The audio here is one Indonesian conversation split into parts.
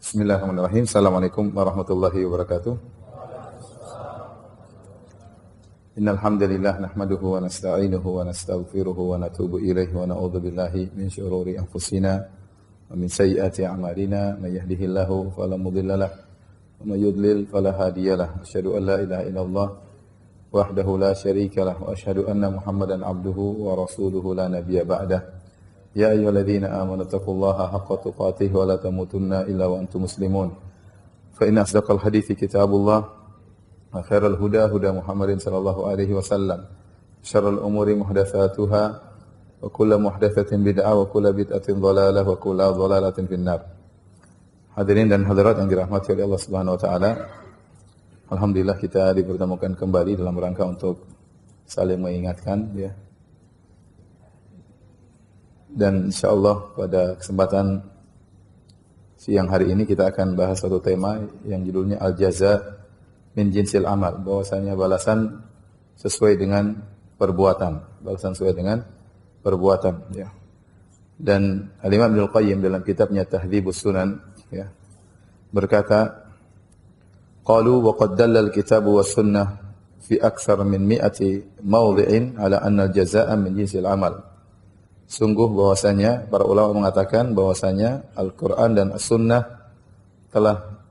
Bismillahirrahmanirrahim. Assalamualaikum warahmatullahi wabarakatuh. Innal hamdalillah nahmaduhu wa nasta'inuhu wa nastaghfiruhu wa natubu ilaihi wa na'udzu billahi min syururi anfusina wa min sayyiati a'malina. May yahdihillahu fala mudilla lahu wa may yudlil fala hadiyalah. Asyhadu an la ilaha illallah wahdahu la syarika lahu wa asyhadu anna Muhammadan abduhu wa rasuluhu la nabiyya ba'dah. Ya ayyuhalladzina amanu taqullaha haqqa tuqatih wa la tamutunna illa wa antum muslimun. Fa inna asdaqal hadithi kitabullah wa khairal huda huda Muhammadin sallallahu alaihi wasallam. Syarrul umuri muhdatsatuha wa kullu muhdatsatin bid'ah wa kullu bid'atin dhalalah wa kullu dhalalatin finnar. Hadirin dan hadirat yang dirahmati oleh Allah Subhanahu wa taala. Alhamdulillah kita dipertemukan kembali dalam rangka untuk saling mengingatkan ya. Dan insyaallah pada kesempatan siang hari ini kita akan bahas satu tema yang judulnya al-jaza min jinsil amal, bahwasanya balasan sesuai dengan perbuatan, balasan sesuai dengan perbuatan ya. Dan Al-Imam Ibnu Qayyim dalam kitabnya Tahdzibus Sunan ya berkata, qalu wa qad dalla al-kitabu was sunnah fi aktsar min 100 mawdhi'in ala anna al-jazaa'a min jinsil amal. Sungguh bahwasanya para ulama mengatakan bahwasanya Al-Quran dan As-Sunnah telah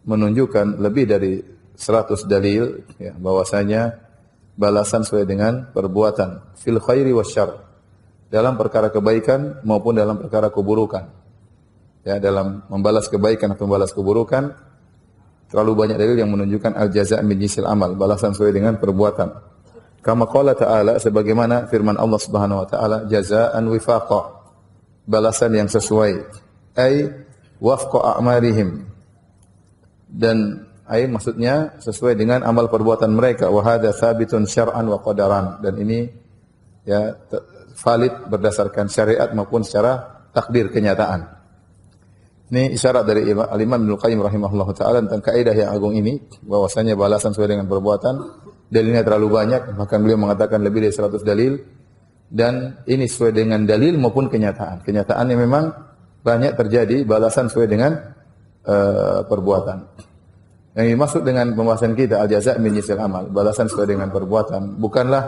menunjukkan lebih dari 100 dalil ya, bahwasanya balasan sesuai dengan perbuatan fil khairi wasyarr, dalam perkara kebaikan maupun dalam perkara keburukan. Ya, dalam membalas kebaikan atau membalas keburukan terlalu banyak dalil yang menunjukkan al-jazaa' min jinsil amal, balasan sesuai dengan perbuatan. Kama qala ta'ala, sebagaimana firman Allah Subhanahu wa taala, jazaa'an wifaqa, balasan yang sesuai, ai wafqa a'marihim, dan ai maksudnya sesuai dengan amal perbuatan mereka, wa hadza tsabitun syar'an wa qadaran, dan ini ya valid berdasarkan syariat maupun secara takdir kenyataan. Ini isyarat dari Al-Imam Ibnu Qayyim rahimahullahu taala tentang kaidah yang agung ini, bahwasanya balasan sesuai dengan perbuatan. Dalilnya terlalu banyak, bahkan beliau mengatakan lebih dari 100 dalil, dan ini sesuai dengan dalil maupun kenyataan. Kenyataannya memang banyak terjadi balasan sesuai dengan perbuatan. Yang dimaksud dengan pembahasan kita al-jazaa' min jinsil amal, balasan sesuai dengan perbuatan, bukanlah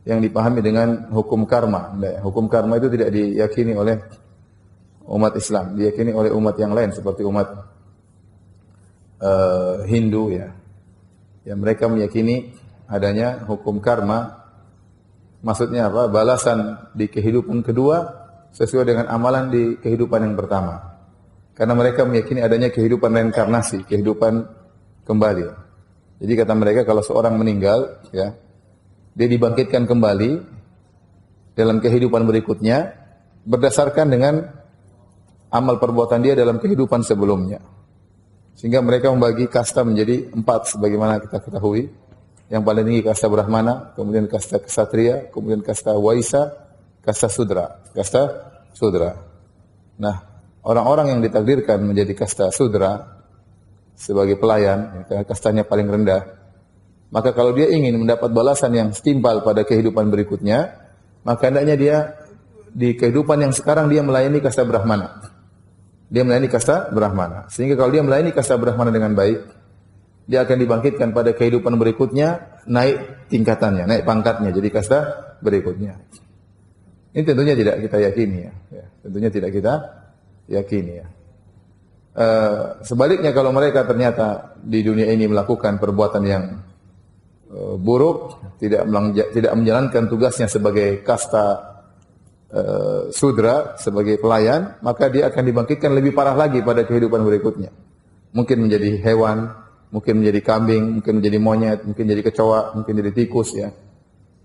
yang dipahami dengan hukum karma. Hukum karma itu tidak diyakini oleh umat Islam, diyakini oleh umat yang lain seperti umat Hindu ya. Yang mereka meyakini adanya hukum karma. Maksudnya apa? Balasan di kehidupan kedua sesuai dengan amalan di kehidupan yang pertama. Karena mereka meyakini adanya kehidupan reinkarnasi, kehidupan kembali. Jadi kata mereka kalau seorang meninggal ya, dia dibangkitkan kembali dalam kehidupan berikutnya berdasarkan dengan amal perbuatan dia dalam kehidupan sebelumnya. Sehingga mereka membagi kasta menjadi 4 sebagaimana kita ketahui. Yang paling tinggi kasta Brahmana, kemudian kasta Ksatria, kemudian kasta Waisa, kasta Sudra. Kasta Sudra. Nah, orang-orang yang ditakdirkan menjadi kasta Sudra sebagai pelayan, ya, kastanya paling rendah, maka kalau dia ingin mendapat balasan yang setimpal pada kehidupan berikutnya, maka hendaknya dia di kehidupan yang sekarang dia melayani kasta Brahmana. Dia melayani kasta Brahmana. Sehingga kalau dia melayani kasta Brahmana dengan baik, dia akan dibangkitkan pada kehidupan berikutnya, naik tingkatannya, naik pangkatnya, jadi kasta berikutnya. Ini tentunya tidak kita yakini ya. Tentunya tidak kita yakini ya. Sebaliknya kalau mereka ternyata di dunia ini melakukan perbuatan yang buruk, tidak menjalankan tugasnya sebagai kasta Sudra, sebagai pelayan, maka dia akan dibangkitkan lebih parah lagi pada kehidupan berikutnya. Mungkin menjadi hewan, mungkin menjadi kambing, mungkin menjadi monyet, mungkin jadi kecoa, mungkin jadi tikus ya.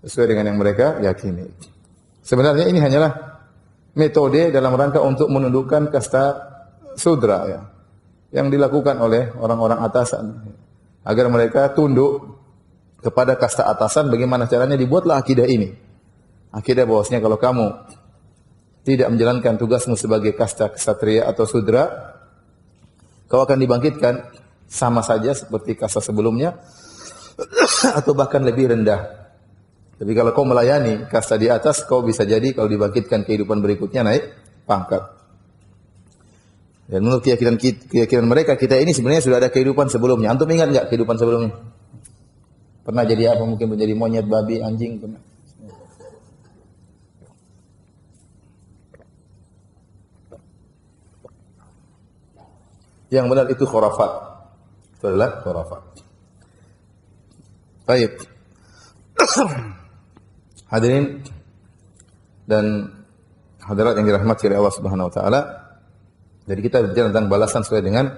Sesuai dengan yang mereka yakini. Sebenarnya ini hanyalah metode dalam rangka untuk menundukkan kasta Sudra ya, yang dilakukan oleh orang-orang atasan agar mereka tunduk kepada kasta atasan. Bagaimana caranya? Dibuatlah akidah ini. Akidah bahwasanya kalau kamu tidak menjalankan tugasmu sebagai kasta ksatria atau sudra, kau akan dibangkitkan sama saja seperti kasta sebelumnya atau bahkan lebih rendah. Tapi kalau kau melayani kasta di atas, kau bisa jadi kalau dibangkitkan kehidupan berikutnya naik pangkat. Dan menurut keyakinan mereka, kita ini sebenarnya sudah ada kehidupan sebelumnya. Antum ingat enggak kehidupan sebelumnya? Pernah jadi apa? Mungkin menjadi monyet, babi, anjing, pernah. Yang benar itu khurafat. Itu adalah khurafat. Baik. Hadirin dan hadirat yang dirahmati oleh Allah Subhanahu wa taala. Jadi kita bicara tentang balasan sesuai dengan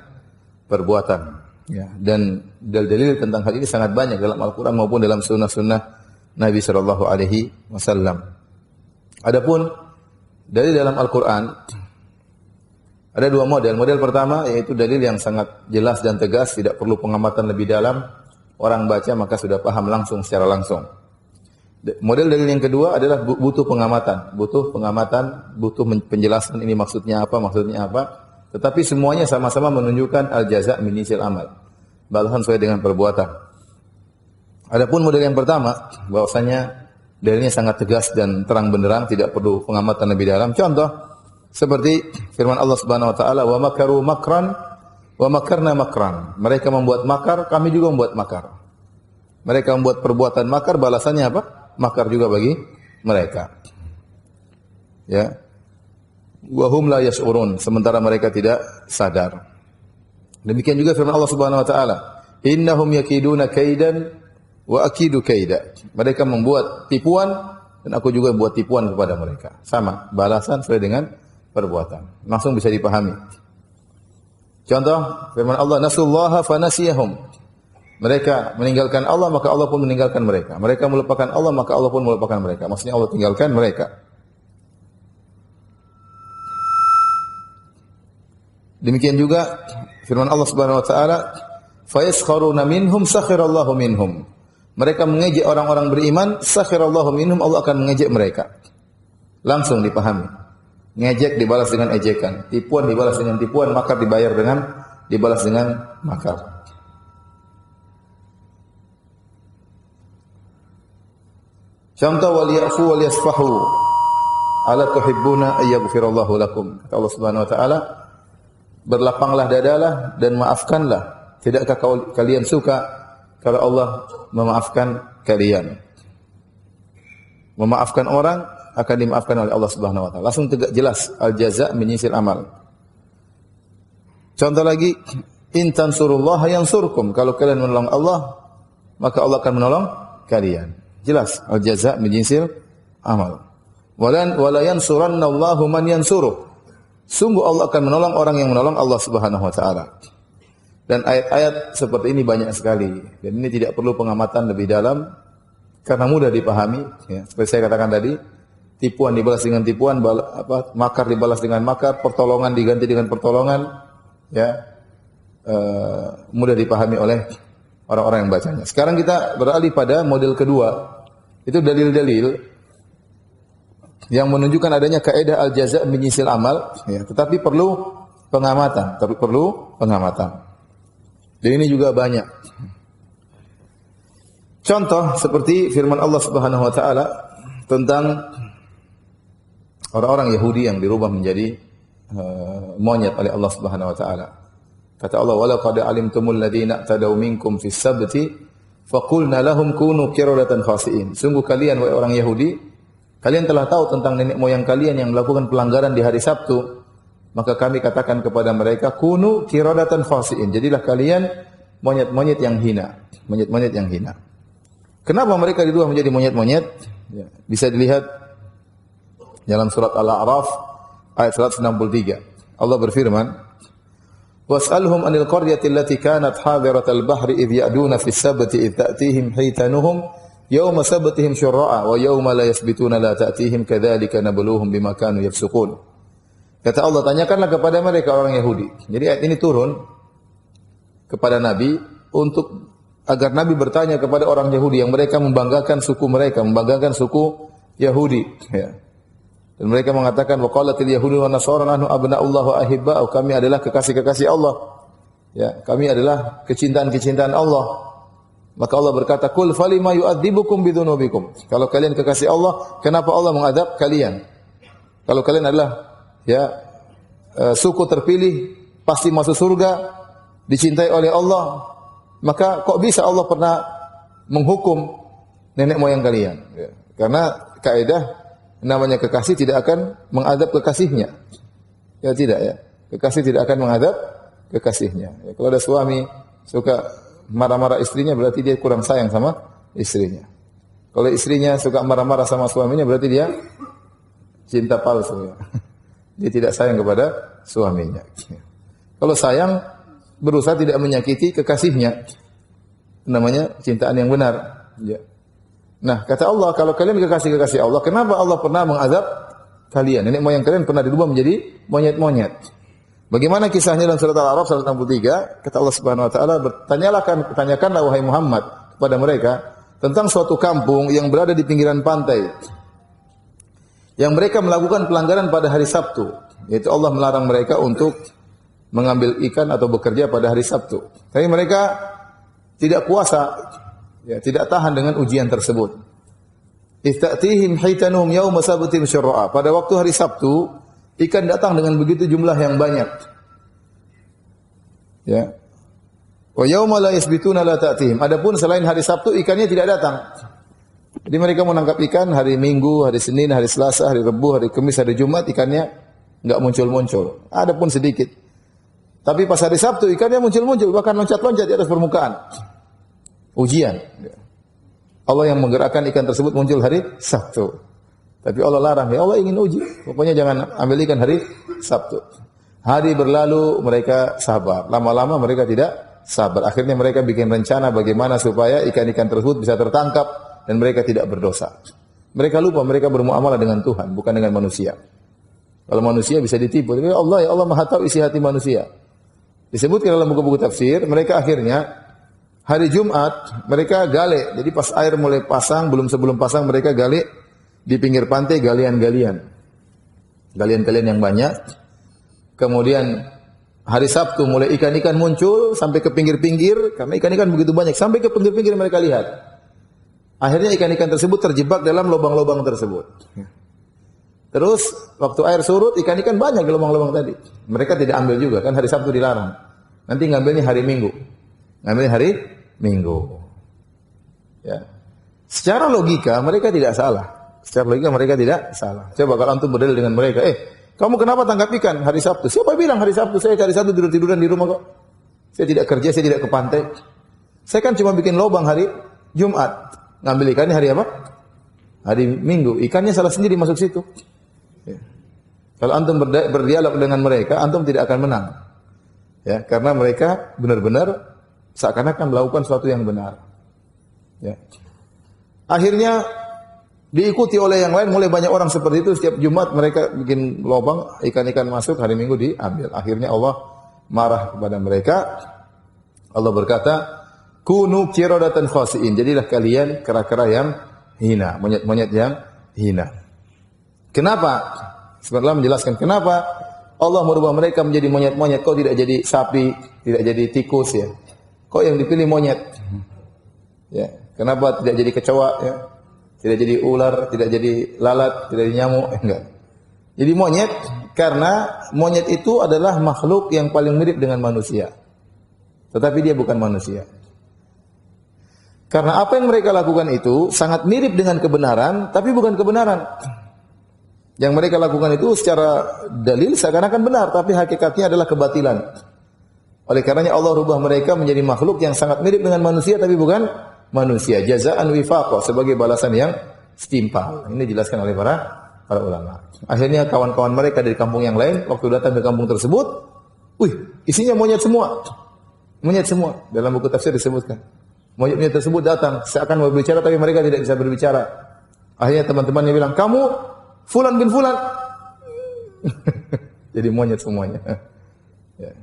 perbuatan. Ya, dan dalil-dalil tentang hal ini sangat banyak dalam Al-Qur'an maupun dalam sunnah-sunnah Nabi sallallahu alaihi wasallam. Adapun dalil dalam Al-Qur'an ada dua model. Model pertama yaitu dalil yang sangat jelas dan tegas, tidak perlu pengamatan lebih dalam. Orang baca maka sudah paham langsung secara langsung. Model dalil yang kedua adalah butuh pengamatan, butuh penjelasan ini maksudnya apa. Tetapi semuanya sama-sama menunjukkan al-jaza' min jinsil amal. Balasan sesuai dengan perbuatan. Adapun model yang pertama, bahwasanya dalilnya sangat tegas dan terang benderang, tidak perlu pengamatan lebih dalam. Contoh seperti firman Allah Subhanahu wa taala, "Wa makaru makran wa makarna makran." Mereka membuat makar, kami juga membuat makar. Mereka membuat perbuatan makar, balasannya apa? Makar juga bagi mereka. Ya. Wa hum la yash'urun, sementara mereka tidak sadar. Demikian juga firman Allah Subhanahu wa taala, "Innahum yakiduna kaidan wa akidu kaida." Mereka membuat tipuan dan aku juga buat tipuan kepada mereka. Sama, balasan sesuai dengan perbuatan. Langsung bisa dipahami. Contoh firman Allah, "Nasullaha fanasiyahum." Mereka meninggalkan Allah, maka Allah pun meninggalkan mereka. Mereka melupakan Allah, maka Allah pun melupakan mereka. Maksudnya Allah tinggalkan mereka. Demikian juga firman Allah Subhanahu wa taala, "Fayaskharuna minhum sakhirallahu minhum." Mereka mengejek orang-orang beriman, sakhirallahu minhum, Allah akan mengejek mereka. Langsung dipahami. Ngejek dibalas dengan ejekan, tipuan dibalas dengan tipuan, makar dibalas dengan makar. Contoh wal ya'fu wal yasfahu. Ala tuhibbuna ayyaghfirallahu lakum. Kata Allah Subhanahu wa taala, berlapanglah dadalah dan maafkanlah. Tidakkah kalian suka kalau Allah memaafkan kalian? Memaafkan orang akan dimaafkan oleh Allah Subhanahu wa taala. Langsung tegak jelas, al-jaza' min jinsil amal. Contoh lagi, in tansurullaha yansurkum. Kalau kalian menolong Allah, maka Allah akan menolong kalian. Jelas, al-jaza' min jinsil amal. Wala yansurannallahu man yansuruh. Sungguh Allah akan menolong orang yang menolong Allah Subhanahu wa taala. Dan ayat-ayat seperti ini banyak sekali. Dan ini tidak perlu pengamatan lebih dalam karena mudah dipahami, ya. Seperti saya katakan tadi, tipuan dibalas dengan tipuan, makar dibalas dengan makar, pertolongan diganti dengan pertolongan, ya. Mudah dipahami oleh orang-orang yang bacanya. Sekarang kita beralih pada model kedua. Itu dalil-dalil yang menunjukkan adanya kaidah al-jaza' min jinsil amal, ya, tetapi perlu pengamatan, Dan ini juga banyak. Contoh seperti firman Allah Subhanahu wa taala tentang orang-orang Yahudi yang dirubah menjadi monyet oleh Allah Subhanahu wa taala. Kata Allah, "Wa laqad alimtumul ladzina tadaw minkum fis sabti faqulna lahum kunu qiradatan khasi'in." Sungguh kalian wahai orang Yahudi, kalian telah tahu tentang nenek moyang kalian yang melakukan pelanggaran di hari Sabtu, maka kami katakan kepada mereka, kunu qiradatan khasi'in. Jadilah kalian monyet-monyet yang hina, monyet-monyet yang hina. Kenapa mereka dirubah menjadi monyet-monyet? Ya, bisa dilihat dalam surat Al-A'raf ayat 163. Allah berfirman, "Was'alhum 'anil qaryati allati kanat hadiratal bahri idh ya'duna fis sabti idh ta'tihim hitanuhum yawma sabtihim syurra'a wa yawma la yasbituna la ta'tihim kadzalika nabluhum bima kanu yafsukun." Kata Allah, tanyakanlah kepada mereka orang Yahudi. Jadi ayat ini turun kepada Nabi untuk agar Nabi bertanya kepada orang Yahudi yang mereka membanggakan suku mereka, membanggakan suku Yahudi, ya. Dan mereka mengatakan waqalatil yahudu wan nasara nahnu abna'ullah wa ahibba'u, kami adalah kekasih-kekasih Allah. Ya, kami adalah kecintaan-kecintaan Allah. Maka Allah berkata, "Qul falima yu'adzibukum bidzunubikum." Kalau kalian kekasih Allah, kenapa Allah mengadab kalian? Kalau kalian adalah suku terpilih pasti masuk surga, dicintai oleh Allah. Maka kok bisa Allah pernah menghukum nenek moyang kalian? Ya. Karena kaidah namanya kekasih tidak akan mengadab kekasihnya. Ya tidak ya. Kekasih tidak akan mengadab kekasihnya. Ya, kalau ada suami suka marah-marah istrinya berarti dia kurang sayang sama istrinya. Kalau istrinya suka marah-marah sama suaminya berarti dia cinta palsu. Ya. Dia tidak sayang kepada suaminya. Kalau sayang berusaha tidak menyakiti kekasihnya. Namanya cintaan yang benar. Ya. Nah, kata Allah, kalau kalian kekasih-kekasih Allah, kenapa Allah pernah mengadab kalian? Nenek moyang kalian pernah dirubah menjadi monyet-monyet. Bagaimana kisahnya dalam surat Al-A'raf 163? Kata Allah Subhanahu wa taala, tanyakanlah wahai Muhammad kepada mereka tentang suatu kampung yang berada di pinggiran pantai. Yang mereka melakukan pelanggaran pada hari Sabtu, yaitu Allah melarang mereka untuk mengambil ikan atau bekerja pada hari Sabtu. Tapi mereka tidak kuasa, ya, tidak tahan dengan ujian tersebut. Istatihim hitanuhum yauma sabtihim syur'a. Pada waktu hari Sabtu, ikan datang dengan begitu jumlah yang banyak. Ya. Wa yauma la yasbituna la ta'tihim. Adapun selain hari Sabtu ikannya tidak datang. Jadi mereka menangkap ikan hari Minggu, hari Senin, hari Selasa, hari Rabu, hari Kamis, hari Jumat ikannya enggak muncul-muncul. Adapun sedikit. Tapi pas hari Sabtu ikannya muncul-muncul, bahkan loncat-loncat di atas permukaan. Ujian. Allah yang menggerakkan ikan tersebut muncul hari Sabtu. Tapi Allah larang, ya Allah ingin uji. Pokoknya jangan ambil ikan hari Sabtu. Hari berlalu mereka sabar. Lama-lama mereka tidak sabar. Akhirnya mereka bikin rencana bagaimana supaya ikan-ikan tersebut bisa tertangkap dan mereka tidak berdosa. Mereka lupa mereka bermuamalah dengan Tuhan, bukan dengan manusia. Kalau manusia bisa ditipu. Tapi ya Allah Maha tahu isi hati manusia. Disebutkan dalam buku-buku tafsir, mereka akhirnya hari Jumat mereka gale. Jadi pas air mulai pasang, sebelum pasang mereka gale di pinggir pantai galian-galian. Galian-galian yang banyak. Kemudian hari Sabtu mulai ikan-ikan muncul sampai ke pinggir-pinggir, karena ikan-ikan begitu banyak. Sampai ke pinggir-pinggir mereka lihat. Akhirnya ikan-ikan tersebut terjebak dalam lubang-lubang tersebut. Terus waktu air surut ikan-ikan banyak di lubang-lubang tadi. Mereka tidak ambil juga, kan hari Sabtu dilarang. Nanti ngambilnya hari Minggu. Ngambilnya hari Minggu. Ya. Secara logika mereka tidak salah. Secara logika mereka tidak salah. Coba kalau antum berdalil dengan mereka, kamu kenapa tangkap ikan hari Sabtu? Siapa bilang hari Sabtu? Saya hari Sabtu tidur-tiduran di rumah kok. Saya tidak kerja, saya tidak ke pantai. Saya kan cuma bikin lubang hari Jumat. Ngambil ikannya hari apa? Hari Minggu. Ikannya salah sendiri masuk situ. Ya. Kalau antum berdialog dengan mereka, antum tidak akan menang. Ya, karena mereka benar-benar seakan-akan melakukan sesuatu yang benar. Ya. Akhirnya diikuti oleh yang lain, mulai banyak orang seperti itu. Setiap Jumat mereka bikin lubang, ikan-ikan masuk, hari Minggu diambil. Akhirnya Allah marah kepada mereka. Allah berkata, kunu qiradatan khasiin. Jadilah kalian kera-kera yang hina, monyet-monyet yang hina. Kenapa? Sebenarnya menjelaskan kenapa Allah merubah mereka menjadi monyet-monyet. Kok tidak jadi sapi, tidak jadi tikus ya? Kok yang dipilih monyet? Ya, kenapa tidak jadi kecoa ya? Tidak jadi ular, tidak jadi lalat, tidak jadi nyamuk, enggak. Jadi monyet karena monyet itu adalah makhluk yang paling mirip dengan manusia. Tetapi dia bukan manusia. Karena apa yang mereka lakukan itu sangat mirip dengan kebenaran, tapi bukan kebenaran. Yang mereka lakukan itu secara dalil seakan-akan benar, tapi hakikatnya adalah kebatilan. Oleh karenanya Allah rubah mereka menjadi makhluk yang sangat mirip dengan manusia, tapi bukan manusia. Jazaan wifaqah, sebagai balasan yang setimpal. Ini dijelaskan oleh para ulama. Akhirnya kawan-kawan mereka dari kampung yang lain, waktu datang ke kampung tersebut, isinya monyet semua. Monyet semua. Dalam buku tafsir disebutkan. Monyet-monyet tersebut datang, seakan mau berbicara tapi mereka tidak bisa berbicara. Akhirnya teman-temannya bilang, kamu Fulan bin Fulan. Jadi monyet semuanya. Ya.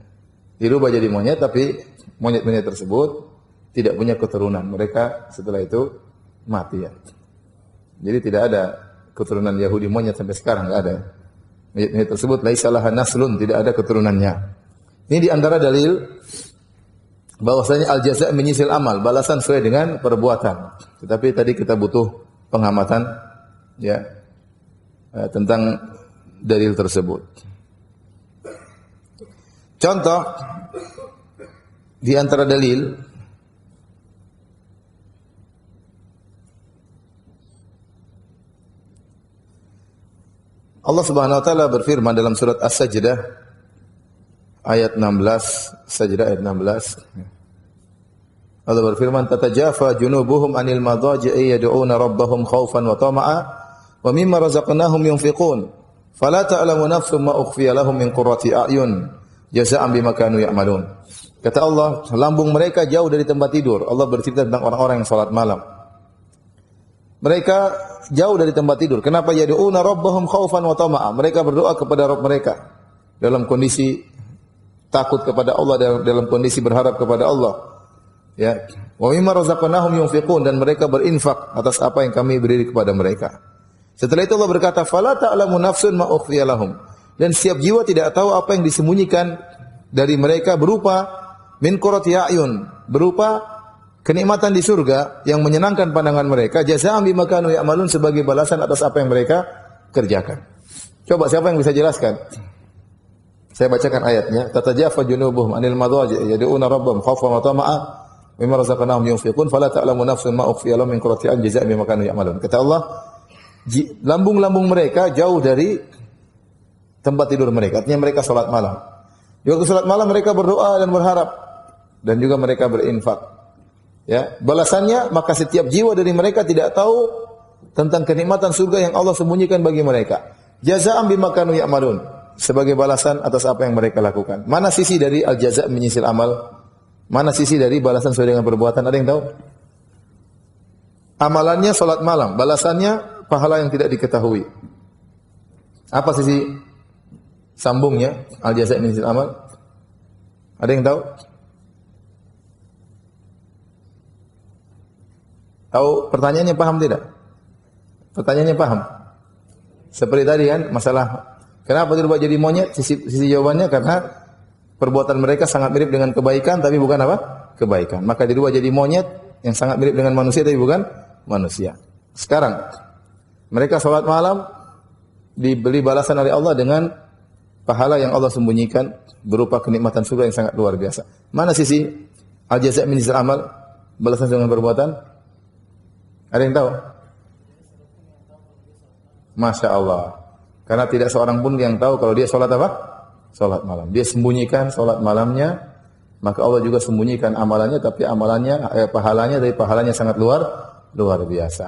Dirubah jadi monyet, tapi monyet-monyet tersebut tidak punya keturunan. Mereka setelah itu mati ya. Jadi tidak ada keturunan Yahudi monyet sampai sekarang, tidak ada. Monyet-monyet tersebut laisa laha naslun, tidak ada keturunannya. Ini di antara dalil bahwasanya al-jaza' menyisil amal, balasan sesuai dengan perbuatan. Tetapi tadi kita butuh pengamatan ya tentang dalil tersebut. Contoh di antara dalil Allah Subhanahu wa taala berfirman dalam surat As-Sajdah ayat 16, Sajdah ayat 16. Allah berfirman, "Tatajafa junubuhum 'anil madaji'i yad'una rabbahum khaufan wa tama'a wa mimma razaqnahum yunfiqun. Fala ta'lamu nafsun ma ukhfiya lahum min qurrati a'yun jazaa'an bima kanu ya'malun." Kata Allah, lambung mereka jauh dari tempat tidur. Allah bercerita tentang orang-orang yang salat malam. Mereka jauh dari tempat tidur. Kenapa? Yad'una rabbahum khaufan wa tama'a. Mereka berdoa kepada Rabb mereka dalam kondisi takut kepada Allah, dalam kondisi berharap kepada Allah. Ya. Wa mimma razaqnahum yunfiqun, dan mereka berinfak atas apa yang kami beri kepada mereka. Setelah itu Allah berkata, "Fala ta'lamu nafsun ma ukhfiya lahum." Dan setiap jiwa tidak tahu apa yang disembunyikan dari mereka berupa min qurrati a'yun, berupa kenikmatan di surga yang menyenangkan pandangan mereka, jazaa'an bima kanu ya'malun, sebagai balasan atas apa yang mereka kerjakan. Coba siapa yang bisa jelaskan? Saya bacakan ayatnya. Tatajafa junubuhum 'anil madaji' yad'una rabbahum khaufan wa tama'a mimma razaqnahum yunfiqun fala ta'lamu nafsun ma ukhfiya lahum min qurrati a'yun jazaa'an bima kanu ya'malun. Kata Allah, lambung-lambung mereka jauh dari tempat tidur mereka. Artinya mereka salat malam. Di waktu salat malam mereka berdoa dan berharap, dan juga mereka berinfak. Ya, balasannya maka setiap jiwa dari mereka tidak tahu tentang kenikmatan surga yang Allah sembunyikan bagi mereka. Jazaa'an bima kanu ya'malun, sebagai balasan atas apa yang mereka lakukan. Mana sisi dari al-jaza' menyisil amal? Mana sisi dari balasan sesuai dengan perbuatan? Ada yang tahu? Amalannya salat malam, balasannya pahala yang tidak diketahui. Apa sisi sambungnya al-jaza' menyisil amal? Ada yang tahu? Tahu pertanyaannya, paham tidak? Pertanyaannya paham? Seperti tadi kan, masalah kenapa dirubah jadi monyet? Sisi jawabannya karena perbuatan mereka sangat mirip dengan kebaikan, tapi bukan apa? Kebaikan. Maka dirubah jadi monyet yang sangat mirip dengan manusia, tapi bukan manusia. Sekarang, mereka salat malam diberi balasan oleh Allah dengan pahala yang Allah sembunyikan berupa kenikmatan surga yang sangat luar biasa. Mana sisi al-jaza' min jinsil amal? Balasan dengan perbuatan? Ada yang tahu? Masya Allah. Karena tidak seorang pun yang tahu kalau dia sholat apa? Sholat malam. Dia sembunyikan sholat malamnya, maka Allah juga sembunyikan amalannya, tapi amalannya, pahalanya dari pahalanya sangat luar biasa.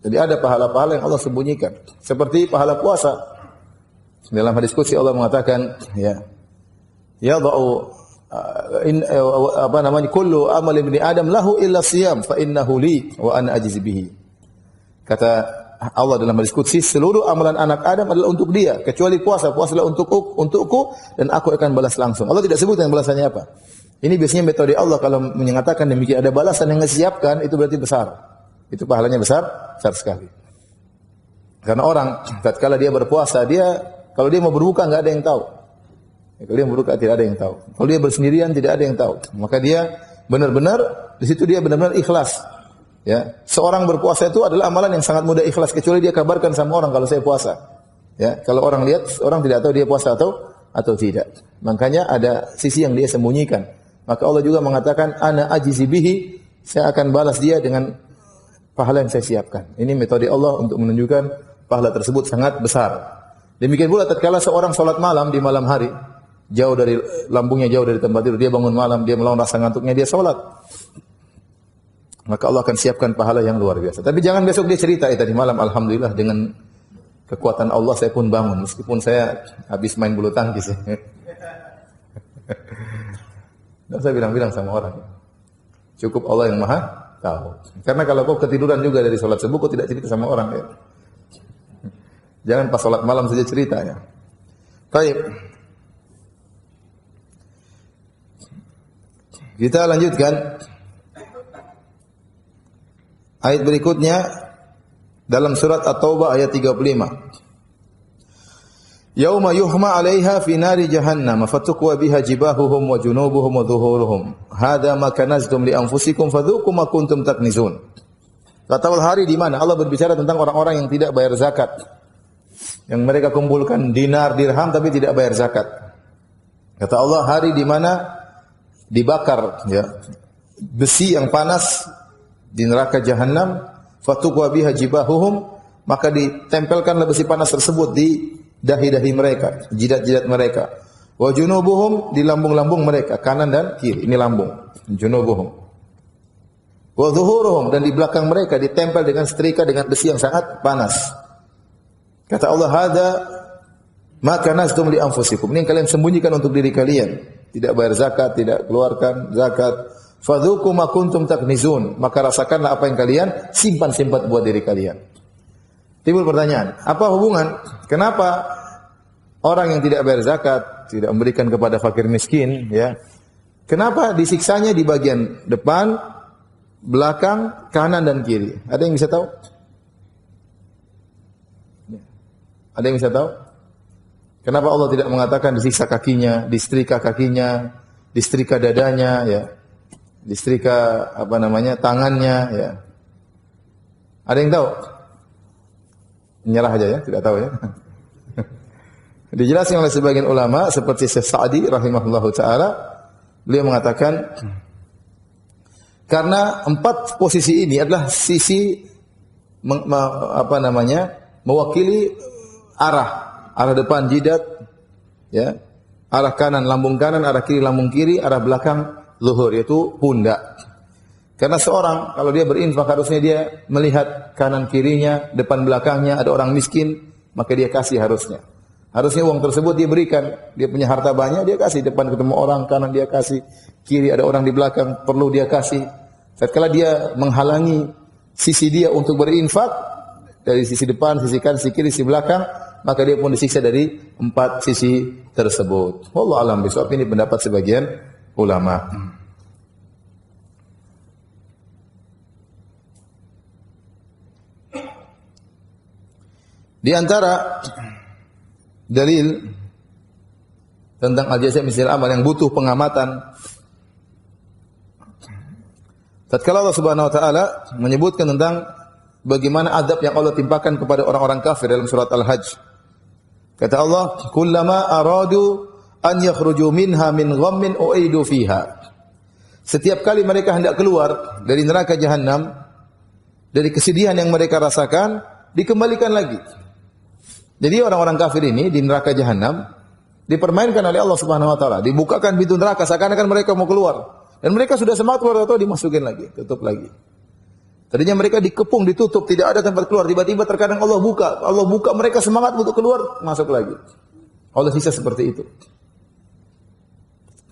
Jadi ada pahala-pahala yang Allah sembunyikan. Seperti pahala puasa. Dalam hadis qudsi Allah mengatakan, ya da'u kullu amal ibni adam lahu illa siyam fa innahu li wa ana ajiz bihi. Kata Allah dalam hadis qudsi, seluruh amalan anak Adam adalah untuk dia kecuali puasa. Puasa adalah untukku dan aku akan balas langsung. Allah tidak sebutkan balasannya apa. Ini biasanya metode Allah kalau menyatakan demikian ada balasan yang disiapkan, itu berarti besar. Itu pahalanya besar sekali. Karena orang tatkala dia berpuasa, kalau dia mau berbuka enggak ada yang tahu. Kalau dia berbuka tidak ada yang tahu. Kalau dia bersendirian tidak ada yang tahu. Maka dia benar-benar di situ dia benar-benar ikhlas. Ya, seorang berpuasa itu adalah amalan yang sangat mudah ikhlas kecuali dia kabarkan sama orang kalau saya puasa. Ya, kalau orang lihat, orang tidak tahu dia puasa atau tidak. Makanya ada sisi yang dia sembunyikan. Maka Allah juga mengatakan ana ajizi bihi, saya akan balas dia dengan pahala yang saya siapkan. Ini metode Allah untuk menunjukkan pahala tersebut sangat besar. Demikian pula tatkala seorang salat malam di malam hari, lambungnya jauh dari tempat tidur, dia bangun malam, dia melawan rasa ngantuknya, dia sholat, maka Allah akan siapkan pahala yang luar biasa. Tapi jangan besok dia cerita, tadi malam alhamdulillah dengan kekuatan Allah saya pun bangun, meskipun saya habis main bulu tangkis. Tidak usah bilang-bilang sama orang. Cukup Allah yang maha tahu. Karena kalau kau ketiduran juga dari sholat subuh, kau tidak cerita sama orang. Ya. Jangan pas sholat malam saja cerita. Ya. Baik. Kita lanjutkan ayat berikutnya dalam surat At-Taubah ayat 35. Yauma yuhma 'alaiha fi nari jahannam fatukwa biha jibahuhum wa junubuhum wa dhuhuruhum. Hadza ma kanaztum li anfusikum fadzuqu ma kuntum taknizun. Kata hari di mana Allah berbicara tentang orang-orang yang tidak bayar zakat. Yang mereka kumpulkan dinar, dirham tapi tidak bayar zakat. Kata Allah, hari di mana dibakar ya besi yang panas di neraka Jahannam, fatuqwa biha jibahuhum, maka ditempelkanlah besi panas tersebut di dahi-dahi mereka, jidat-jidat mereka. Wa junubuhum, di lambung-lambung mereka, kanan dan kiri. Ini lambung, junubuhum. Wa zuhuruhum, dan di belakang mereka ditempel dengan setrika dengan besi yang sangat panas. Kata Allah, "Hadza ma kanaztum li anfusikum." Ini yang kalian sembunyikan untuk diri kalian. Tidak bayar zakat, tidak keluarkan zakat. Fadzuqu ma kuntum taknizun. Maka rasakanlah apa yang kalian simpan-simpan buat diri kalian. Timbul pertanyaan, apa hubungan? Kenapa orang yang tidak bayar zakat, tidak memberikan kepada fakir miskin, ya? Kenapa disiksanya di bagian depan, belakang, kanan dan kiri? Ada yang bisa tahu? Ada yang bisa tahu? Kenapa Allah tidak mengatakan disiksa kakinya, disetrika kakinya, disetrika dadanya, ya, disetrika tangannya, ya? Ada yang tahu? Menyerah aja ya, tidak tahu ya. Dijelaskan oleh sebagian ulama seperti Syekh Sa'di rahimahullahu taala, beliau mengatakan karena 4 posisi ini adalah sisi mewakili arah depan jidat, ya, arah kanan lambung kanan, arah kiri lambung kiri, arah belakang zuhur, yaitu pundak. Karena seorang kalau dia berinfak harusnya dia melihat kanan kirinya, depan belakangnya, ada orang miskin, maka dia kasih harusnya. Harusnya uang tersebut dia berikan. Dia punya harta banyak, dia kasih. Depan ketemu orang, kanan dia kasih, kiri ada orang di belakang, perlu dia kasih. Setelah dia menghalangi sisi dia untuk berinfak dari sisi depan, sisi kanan, sisi kiri, sisi belakang, maka dia pun disiksa dari 4 sisi tersebut. Wallahu a'lam bishawab. Ini pendapat sebagian ulama. Di antara dalil tentang al-jazaa' min jinsil amal yang butuh pengamatan, tatkala Allah Subhanahu wa taala menyebutkan tentang bagaimana adab yang Allah timpakan kepada orang-orang kafir dalam surat Al-Hajj. Kata Allah, "Kullama aradu an yakhruju minha min ghammin u'idu fiha." Setiap kali mereka hendak keluar dari neraka Jahannam, dari kesedihan yang mereka rasakan, dikembalikan lagi. Jadi orang-orang kafir ini di neraka Jahannam dipermainkan oleh Allah Subhanahu wa taala, dibukakan pintu neraka seakan-akan mereka mau keluar. Dan mereka sudah semangat keluar, atau dimasukin lagi, tutup lagi. Tadinya mereka dikepung, ditutup, tidak ada tempat keluar. Tiba-tiba terkadang Allah buka, mereka semangat untuk keluar, masuk lagi. Allah sisa seperti itu.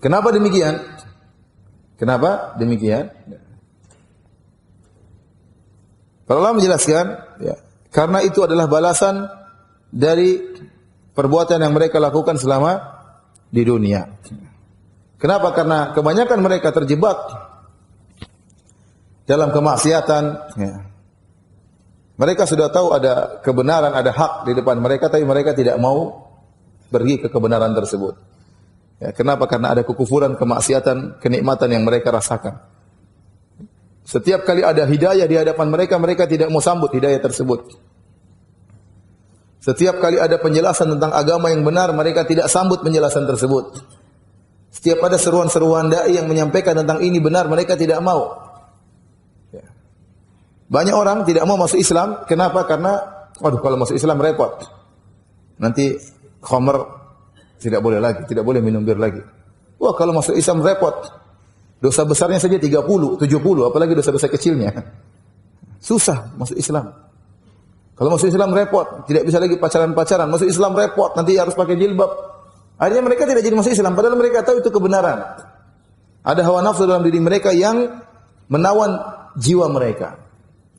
Kenapa demikian? Kenapa demikian? Kalau Allah menjelaskan, ya, karena itu adalah balasan dari perbuatan yang mereka lakukan selama di dunia. Kenapa? Karena kebanyakan mereka terjebak dalam kemaksiatan, ya. Mereka sudah tahu ada kebenaran, ada hak di depan mereka, tapi mereka tidak mau pergi ke kebenaran tersebut. Ya, kenapa? Karena ada kekufuran, kemaksiatan, kenikmatan yang mereka rasakan. Setiap kali ada hidayah di hadapan mereka, mereka tidak mau sambut hidayah tersebut. Setiap kali ada penjelasan tentang agama yang benar, mereka tidak sambut penjelasan tersebut. Setiap ada seruan-seruan dai yang menyampaikan tentang ini benar, mereka tidak mau. Banyak orang tidak mau masuk Islam. Kenapa? Karena, kalau masuk Islam repot. Nanti khamr tidak boleh lagi, tidak boleh minum bir lagi. Wah, kalau masuk Islam repot. Dosa besarnya saja 30, 70, apalagi dosa-dosa kecilnya. Susah masuk Islam. Kalau masuk Islam repot, tidak bisa lagi pacaran-pacaran. Masuk Islam repot, nanti harus pakai jilbab. Akhirnya mereka tidak jadi masuk Islam, padahal mereka tahu itu kebenaran. Ada hawa nafsu dalam diri mereka yang menawan jiwa mereka.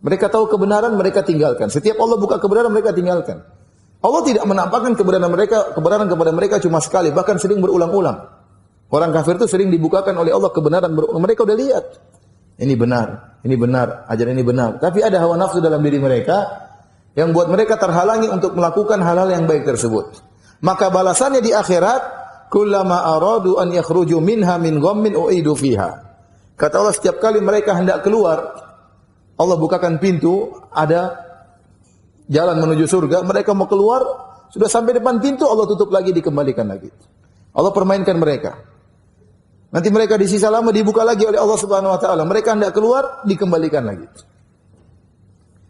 Mereka tahu kebenaran, mereka tinggalkan. Setiap Allah buka kebenaran, mereka tinggalkan. Allah tidak menampakkan kebenaran kepada mereka cuma sekali, bahkan sering berulang-ulang. Orang kafir itu sering dibukakan oleh Allah kebenaran, mereka udah lihat. Ini benar, ajaran ini benar. Tapi ada hawa nafsu dalam diri mereka yang buat mereka terhalangi untuk melakukan hal-hal yang baik tersebut. Maka balasannya di akhirat, kullama aradu an yakhruju minha min ghammin u'idu fiha. Kata Allah, setiap kali mereka hendak keluar, Allah bukakan pintu, ada jalan menuju surga, mereka mau keluar, Sudah sampai depan pintu, Allah tutup lagi, dikembalikan lagi. Allah permainkan mereka. Nanti mereka di sisa lama dibuka lagi oleh Allah Subhanahu wa taala. Mereka hendak keluar, dikembalikan lagi.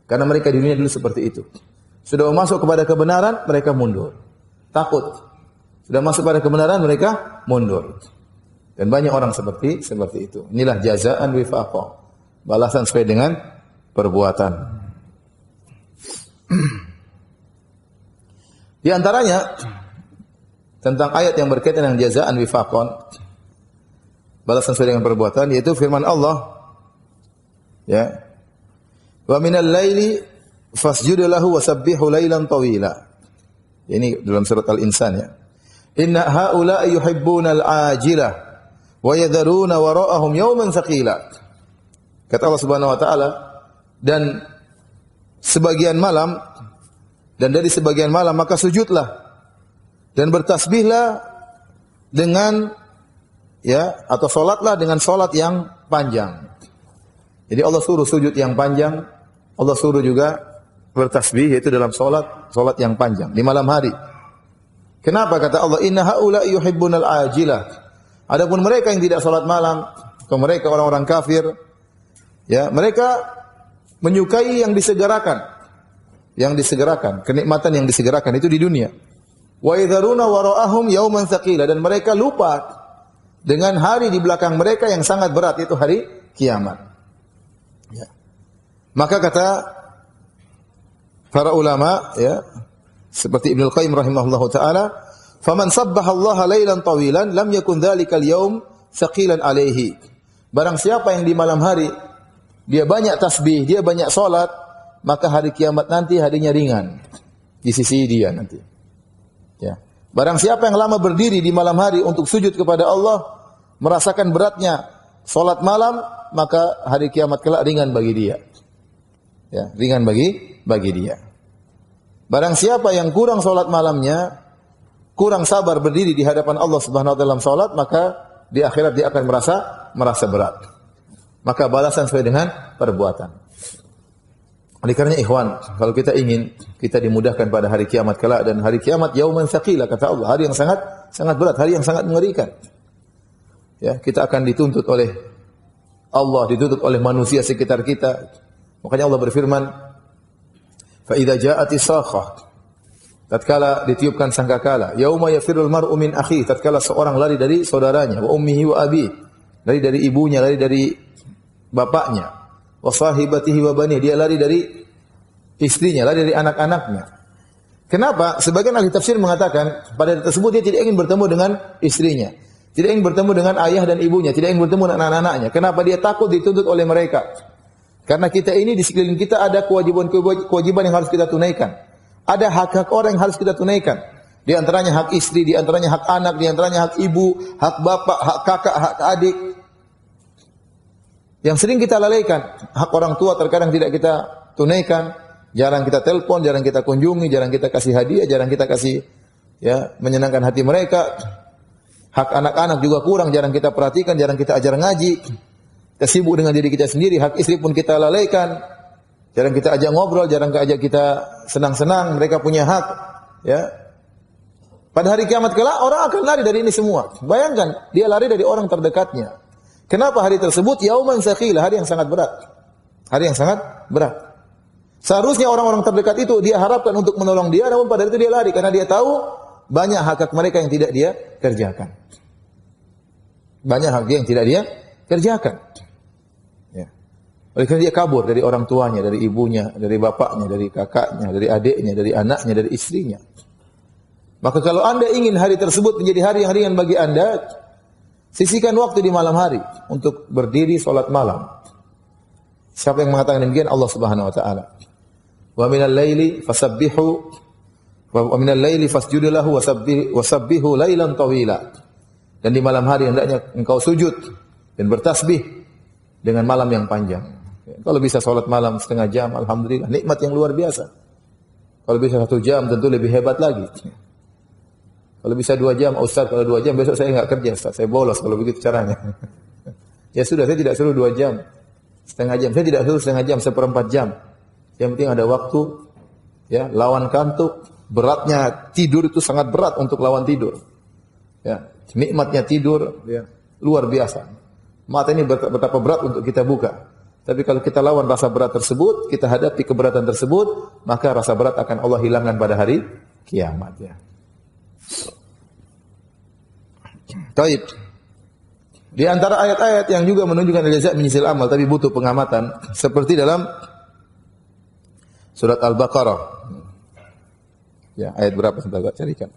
Karena mereka di dunia dulu seperti itu. Sudah masuk kepada kebenaran, mereka mundur. Takut. Sudah masuk pada kebenaran, mereka mundur. Dan banyak orang seperti itu. Inilah jazaan wifaqah. Balasan sesuai dengan perbuatan. Di antaranya tentang ayat yang berkaitan dengan jazaan wifaqan, balasan sesuai dengan perbuatan, yaitu firman Allah, ya, wa minal laili fasjud lahu wasabbihu lailan tawila. Ini dalam surat Al-Insan, ya. Inna haula'i yuhibbunal ajilah wa yadharuna wara'ahum yawman thaqila. Kata Allah Subhanahu wa taala, dan sebagian malam, dan dari sebagian malam maka sujudlah dan bertasbihlah dengan, ya, atau salatlah dengan salat yang panjang. Jadi Allah suruh sujud yang panjang, Allah suruh juga bertasbih, yaitu dalam salat yang panjang di malam hari. Kenapa kata Allah inna haula yuhibbunal ajilah? Adapun mereka yang tidak salat malam, atau mereka orang-orang kafir, ya, mereka menyukai yang disegerakan, kenikmatan yang disegerakan itu di dunia. Wa yadharuna wara'ahum yauman tsaqila, dan mereka lupa dengan hari di belakang mereka yang sangat berat, itu hari kiamat. Ya. Maka kata para ulama, ya, seperti Ibnu Qayyim rahimahullahu taala, "Faman sabbahallaha lailan tawilan lam yakun dzalikal yaum tsaqilan alaihi." Barang siapa yang di malam hari dia banyak tasbih, dia banyak salat, maka hari kiamat nanti harinya ringan di sisi dia nanti. Ya. Barang siapa yang lama berdiri di malam hari untuk sujud kepada Allah, merasakan beratnya salat malam, maka hari kiamat kelak ringan bagi dia. Ya, ringan bagi dia. Barang siapa yang kurang salat malamnya, kurang sabar berdiri di hadapan Allah Subhanahu wa taala dalam salat, maka di akhirat dia akan merasa berat. Maka balasan sesuai dengan perbuatan. Oleh karena ikhwan, kalau kita ingin kita dimudahkan pada hari kiamat kelak, dan hari kiamat yauman tsaqila kata Allah, hari yang sangat berat, hari yang sangat mengerikan. Ya, kita akan dituntut oleh Allah, dituntut oleh manusia sekitar kita. Makanya Allah berfirman, fa idza ja'atis sakhah, tatkala ditiupkan sangkakala, yauma yafirul mar'u min akhi, tatkala seorang lari dari saudaranya, wa ummihi wa abi, lari dari ibunya, lari dari bapaknya, wa sahibatihi wa bani, dia lari dari istrinya, lari dari anak-anaknya. Kenapa? Sebagian ahli tafsir mengatakan pada hari tersebut dia tidak ingin bertemu dengan istrinya, tidak ingin bertemu dengan ayah dan ibunya, tidak ingin bertemu dengan anak-anaknya. Kenapa? Dia takut dituntut oleh mereka. Karena kita ini di sekeliling kita ada kewajiban yang harus kita tunaikan. Ada hak-hak orang yang harus kita tunaikan. Di antaranya hak istri, di antaranya hak anak, di antaranya hak ibu, hak bapak, hak kakak, hak adik. Yang sering kita lalaikan, hak orang tua terkadang tidak kita tunaikan, jarang kita telepon, jarang kita kunjungi, jarang kita kasih hadiah, jarang kita kasih, ya, menyenangkan hati mereka. Hak anak-anak juga kurang, jarang kita perhatikan, jarang kita ajar ngaji. Kita sibuk dengan diri kita sendiri, hak istri pun kita lalaikan. Jarang kita ajak ngobrol, jarang ajak kita senang-senang, mereka punya hak, ya. Pada hari kiamat kelak orang akan lari dari ini semua. Bayangkan, dia lari dari orang terdekatnya. Kenapa hari tersebut yauman tsaqila, hari yang sangat berat. Hari yang sangat berat. Seharusnya orang-orang terdekat itu dia harapkan untuk menolong dia, namun pada itu dia lari karena dia tahu banyak hak mereka yang tidak dia kerjakan. Banyak hak dia yang tidak dia kerjakan. Ya. Oleh karena dia kabur dari orang tuanya, dari ibunya, dari bapaknya, dari kakaknya, dari adiknya, dari anaknya, dari istrinya. Maka kalau Anda ingin hari tersebut menjadi hari yang ringan bagi Anda, sisihkan waktu di malam hari untuk berdiri salat malam. Siapa yang mengatakan demikian? Allah Subhanahu wa taala. Wa minal laili fasabbihu wa minal laili fasjudu lahu wasabbihu lailan tawila. Dan di malam hari hendaknya engkau sujud dan bertasbih dengan malam yang panjang. Kalau bisa salat malam setengah jam, alhamdulillah, nikmat yang luar biasa. Kalau bisa 1 jam tentu lebih hebat lagi. Kalau bisa 2 jam, Ustaz, kalau 2 jam besok saya enggak kerja, Ustaz. Saya bolos kalau begitu caranya. Ya sudah, saya tidak suruh 2 jam. Setengah jam, saya tidak suruh setengah jam, 1/4 jam. Yang penting ada waktu, ya, lawan kantuk, beratnya tidur itu sangat berat untuk lawan tidur. Ya, nikmatnya tidur ya, luar biasa. Mata ini betapa berat untuk kita buka. Tapi kalau kita lawan rasa berat tersebut, kita hadapi keberatan tersebut, maka rasa berat akan Allah hilangkan pada hari kiamat ya. Taib. Di antara ayat-ayat yang juga menunjukkan al-jaza' min jinsil amal tapi butuh pengamatan seperti dalam surat Al-Baqarah. Ya, ayat berapa sebentar saya carikan.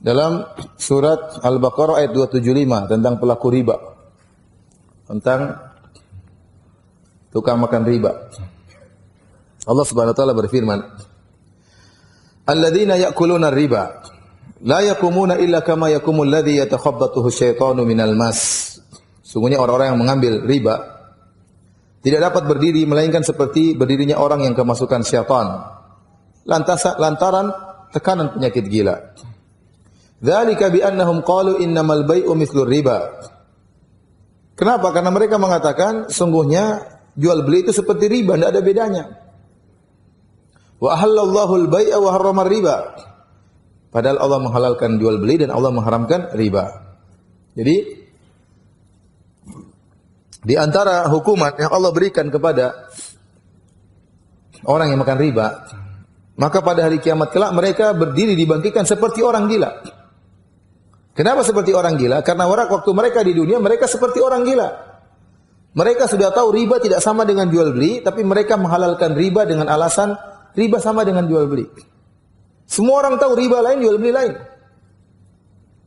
Dalam surat Al-Baqarah ayat 275 tentang pelaku riba. Tentang tukang makan riba. Allah Subhanahu wa taala berfirman, "Alladzina ya'kuluna riba la yaqumuna illa kama yaqumul ladzi yatakhabbathu asyaitanu minal mas." Sungguhnya orang-orang yang mengambil riba tidak dapat berdiri melainkan seperti berdirinya orang yang kemasukan syaitan. Lantaran tekanan penyakit gila. Dzalika bi annahum qalu innamal bai'u mithlur riba. Kenapa? Karena mereka mengatakan sungguhnya jual beli itu seperti riba, tidak ada bedanya. Wa ahallallahu al-bai'a wa harrama riba. Padahal Allah menghalalkan jual beli dan Allah mengharamkan riba. Jadi di antara hukuman yang Allah berikan kepada orang yang makan riba, maka pada hari kiamat kelak mereka berdiri dibangkitkan seperti orang gila. Kenapa seperti orang gila? Karena waktu mereka di dunia, mereka seperti orang gila. Mereka sudah tahu riba tidak sama dengan jual beli, tapi mereka menghalalkan riba dengan alasan riba sama dengan jual beli. Semua orang tahu riba lain, jual beli lain.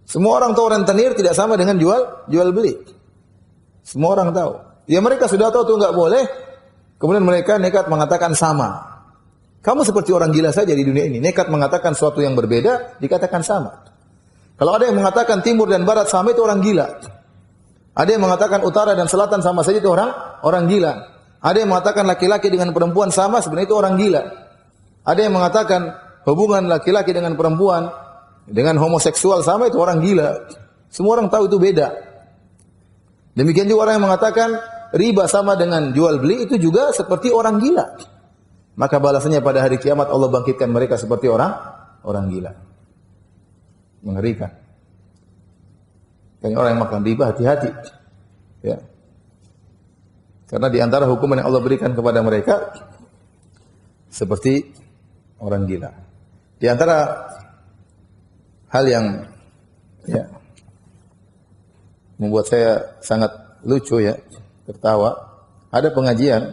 Semua orang tahu rentenir tidak sama dengan jual beli. Semua orang tahu. Ya mereka sudah tahu itu enggak boleh, kemudian mereka nekat mengatakan sama. Kamu seperti orang gila saja di dunia ini, nekat mengatakan sesuatu yang berbeda, dikatakan sama. Kalau ada yang mengatakan timur dan barat sama itu orang gila. Ada yang mengatakan utara dan selatan sama saja itu orang gila. Ada yang mengatakan laki-laki dengan perempuan sama sebenarnya itu orang gila. Ada yang mengatakan hubungan laki-laki dengan perempuan dengan homoseksual sama itu orang gila. Semua orang tahu itu beda. Demikian juga orang yang mengatakan riba sama dengan jual beli itu juga seperti orang gila. Maka balasannya pada hari kiamat Allah bangkitkan mereka seperti orang gila. Mengerikan. Kayaknya orang yang makan riba hati-hati. Ya. Karena di antara hukuman yang Allah berikan kepada mereka seperti orang gila. Di antara hal yang ya, membuat saya sangat lucu ya, tertawa, ada pengajian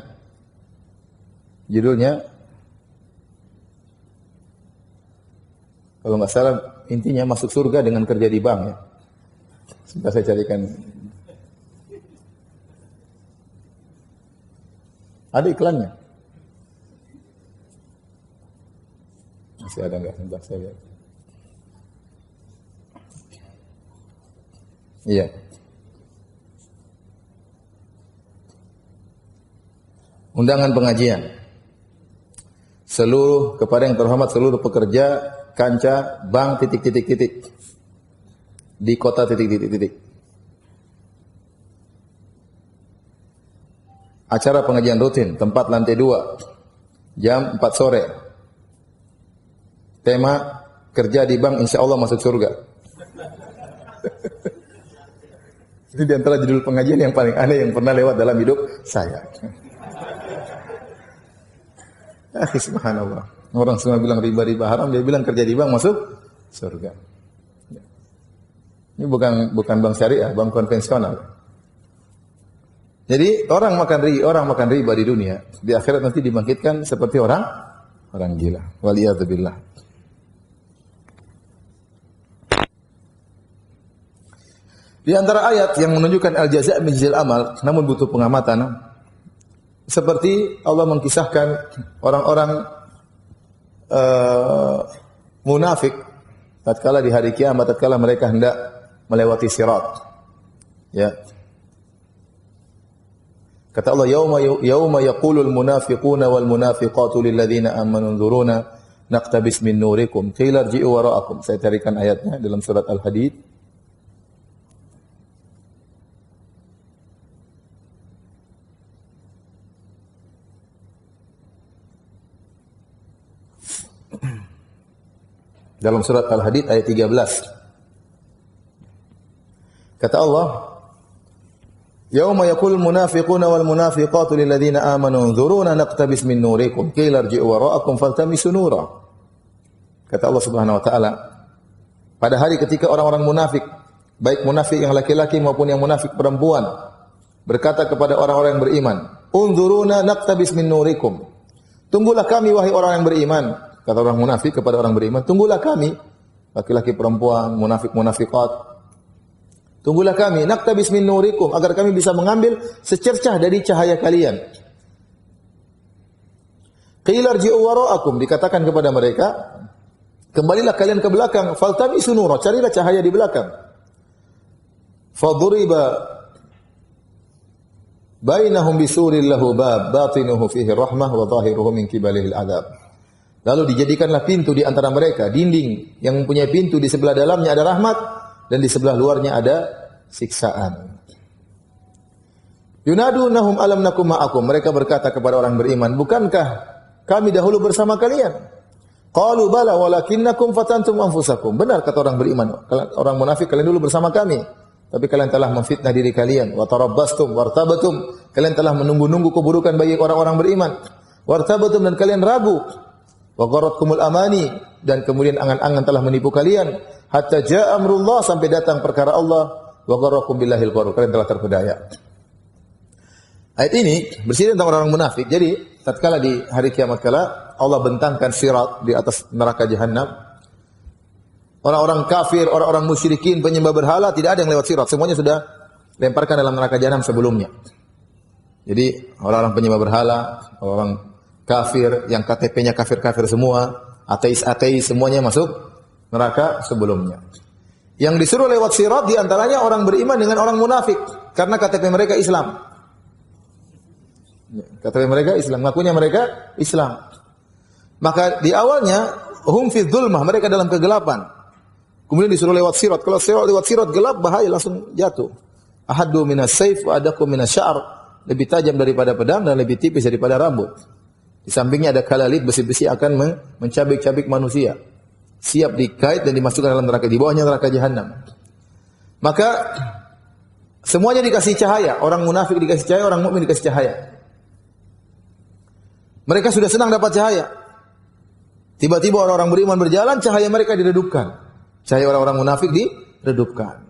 judulnya kalau nggak salah intinya masuk surga dengan kerja di bank ya. Sebentar saya carikan. Ada iklannya? Masih ada nggak? Sebentar saya lihat. Iya. Undangan pengajian. Seluruh kepada yang terhormat seluruh pekerja kancah bank titik-titik-titik di kota titik-titik-titik. Acara pengajian rutin, tempat lantai 2, jam 4 sore. Tema kerja di bank insya Allah masuk surga. Itu di antara judul pengajian yang paling aneh yang pernah lewat dalam hidup saya. Subhanallah. Orang semua bilang riba haram, dia bilang kerja di bank masuk surga. Ini bukan bank syariah, bank konvensional. Jadi orang makan riba di dunia, di akhirat nanti dibangkitkan seperti orang gila. Waliyadzubillah. Di antara ayat yang menunjukkan al-jaza' min jinsil amal, namun butuh pengamatan, seperti Allah mengkisahkan orang-orang munafik tatkala di hari kiamat, tatkala mereka hendak melewati sirat. Ya. Kata Allah, yauma yaqulul munafiquna wal munafiqatu lil ladzina amanu dzuruna naqtabis min nurikum qila irji'u wara'akum. Saya carikan ayatnya dalam surat Al-Hadid. Dalam surat Al-Hadid ayat 13. Kata Allah, yauma yaqulul munafiquna wal munafiqatu lil ladzina amanu dzuruna naqtabis min nurikum qila irji'u wara'akum faltamisu nura. Kata Allah Subhanahu wa taala, pada hari ketika orang-orang munafik, baik munafik yang laki-laki maupun yang munafik perempuan, berkata kepada orang-orang yang beriman, unzuruna naqtabis min nurikum. Tunggulah kami wahai orang yang beriman. Kata orang munafik kepada orang beriman, tunggulah kami, laki-laki perempuan, munafik munafiqat. Tunggulah kami, naqtabis min nurikum, agar kami bisa mengambil secercah dari cahaya kalian. Qila irji'u wara'akum, dikatakan kepada mereka, kembalilah kalian ke belakang, faltamisu nura, carilah cahaya di belakang. Faduriba bainahum bisurin lahu bab, batinuhu fihi rahmah wa zahiruhu min qibalihi al-'adzab. Lalu dijadikanlah pintu di antara mereka, dinding yang mempunyai pintu di sebelah dalamnya ada rahmat dan di sebelah luarnya ada siksaan. Yunadunahum alam nakum ma'akum. Mereka berkata kepada orang beriman, bukankah kami dahulu bersama kalian? Qalu bala walakinnakum fatantum anfusakum. Benar kata orang beriman, orang munafik, kalian dulu bersama kami, tapi kalian telah memfitnah diri kalian. Wa tarabbastum wartabatum. Kalian telah menunggu-nunggu keburukan bagi orang-orang beriman. Wartabatum, dan kalian ragu. Wa gharatkumul amani, dan kemudian angan-angan telah menipu kalian. Hatta jaa amrullah, sampai datang perkara Allah. Wa gharrakum billahil gharur, kalian telah terpedaya. Ayat ini bercerita tentang orang munafik. Jadi tatkala di hari kiamat kala Allah bentangkan sirat di atas neraka jahanam. Orang-orang kafir, orang-orang musyrikin, penyembah berhala, tidak ada yang lewat sirat. Semuanya sudah lemparkan dalam neraka jahanam sebelumnya. Jadi orang-orang penyembah berhala, orang kafir yang KTP-nya kafir-kafir semua, ateis-ateis, semuanya masuk neraka sebelumnya. Yang disuruh lewat sirat di antaranya orang beriman dengan orang munafik, karena KTP mereka Islam. KTP mereka Islam, ngakunya mereka Islam. Maka di awalnya hum fi dzulmah, mereka dalam kegelapan. Kemudian disuruh lewat sirat. Kalau lewat sirat gelap, bahaya, langsung jatuh. Ahaddu minas sayf wa adakum minas sya'r, lebih tajam daripada pedang dan lebih tipis daripada rambut. Di sampingnya ada kalalit, besi-besi akan mencabik-cabik manusia. Siap dikait dan dimasukkan dalam neraka, di bawahnya neraka jahanam. Maka semuanya dikasih cahaya, orang munafik dikasih cahaya, orang mukmin dikasih cahaya. Mereka sudah senang dapat cahaya. Tiba-tiba orang-orang beriman berjalan, cahaya mereka diredupkan. Cahaya orang-orang munafik diredupkan.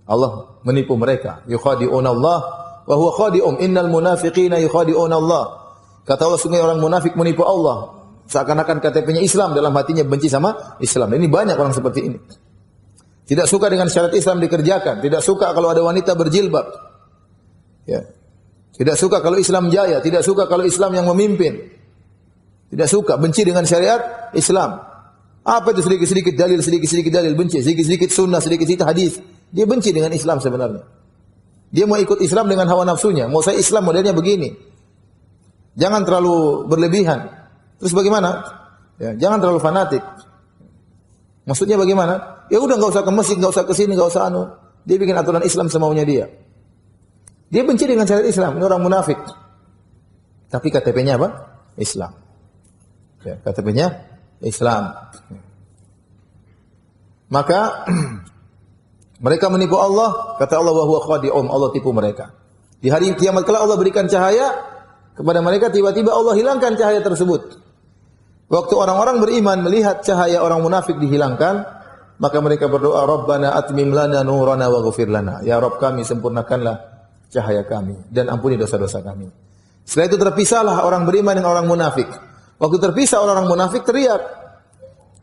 Allah menipu mereka. Yukhadi'una Allah wa huwa khadi'um. Innal munafiqina yukhadi'una Allah. Kata Allah, sungguh orang munafik menipu Allah. Seakan-akan KTP-nya Islam, dalam hatinya benci sama Islam. Ini banyak orang seperti ini. Tidak suka dengan syariat Islam dikerjakan. Tidak suka kalau ada wanita berjilbab. Ya. Tidak suka kalau Islam jaya. Tidak suka kalau Islam yang memimpin. Tidak suka. Benci dengan syariat Islam. Apa itu sedikit-sedikit dalil, sedikit-sedikit dalil. Benci. Sedikit-sedikit sunnah, sedikit-sedikit hadis. Dia benci dengan Islam sebenarnya. Dia mau ikut Islam dengan hawa nafsunya. Mau saya Islam modelnya begini. Jangan terlalu berlebihan. Terus bagaimana? Ya, jangan terlalu fanatik. Maksudnya bagaimana? Ya udah, enggak usah ke masjid, enggak usah ke sini, enggak usah anu. Dia bikin aturan Islam semaunya dia. Dia benci dengan syariat Islam, ini orang munafik. Tapi KTP-nya apa? Islam. Ya, KTP-nya Islam. Maka mereka menipu Allah, kata Allah, wa huwa khadi'um, Allah tipu mereka. Di hari kiamat kala Allah berikan cahaya kepada mereka, tiba-tiba Allah hilangkan cahaya tersebut. Waktu orang-orang beriman melihat cahaya orang munafik dihilangkan, maka mereka berdoa, Rabbana atmim lana nurana wa ghfir lana. Ya Rabb kami, sempurnakanlah cahaya kami dan ampuni dosa-dosa kami. Setelah itu terpisahlah orang beriman dengan orang munafik. Waktu terpisah orang munafik teriak,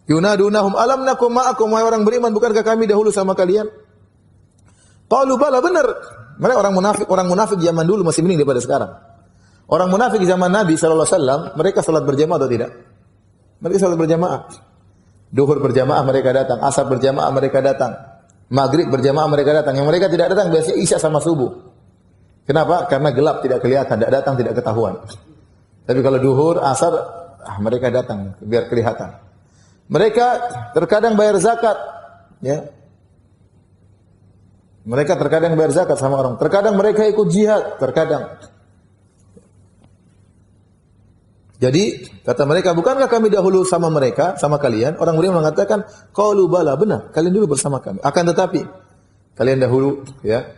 yunadunahum alam nakum ma'akum, wahai orang beriman, bukankah kami dahulu sama kalian? Qalu bala, benar. Mereka orang munafik zaman dulu masih mending daripada sekarang. Orang munafik di zaman Nabi SAW, mereka salat berjamaah atau tidak? Mereka salat berjamaah. Duhur berjamaah mereka datang, asar berjamaah mereka datang, maghrib berjamaah mereka datang. Yang mereka tidak datang biasanya isya sama subuh. Kenapa? Karena gelap, tidak kelihatan, tidak datang, tidak ketahuan. Tapi kalau duhur, asar, mereka datang biar kelihatan. Mereka terkadang bayar zakat, ya. Mereka terkadang bayar zakat sama orang. Terkadang mereka ikut jihad, terkadang. Jadi kata mereka, bukankah kami dahulu sama mereka, sama kalian? Orang beriman mengatakan, qalu bala, benar, kalian dulu bersama kami. Akan tetapi kalian dahulu, ya,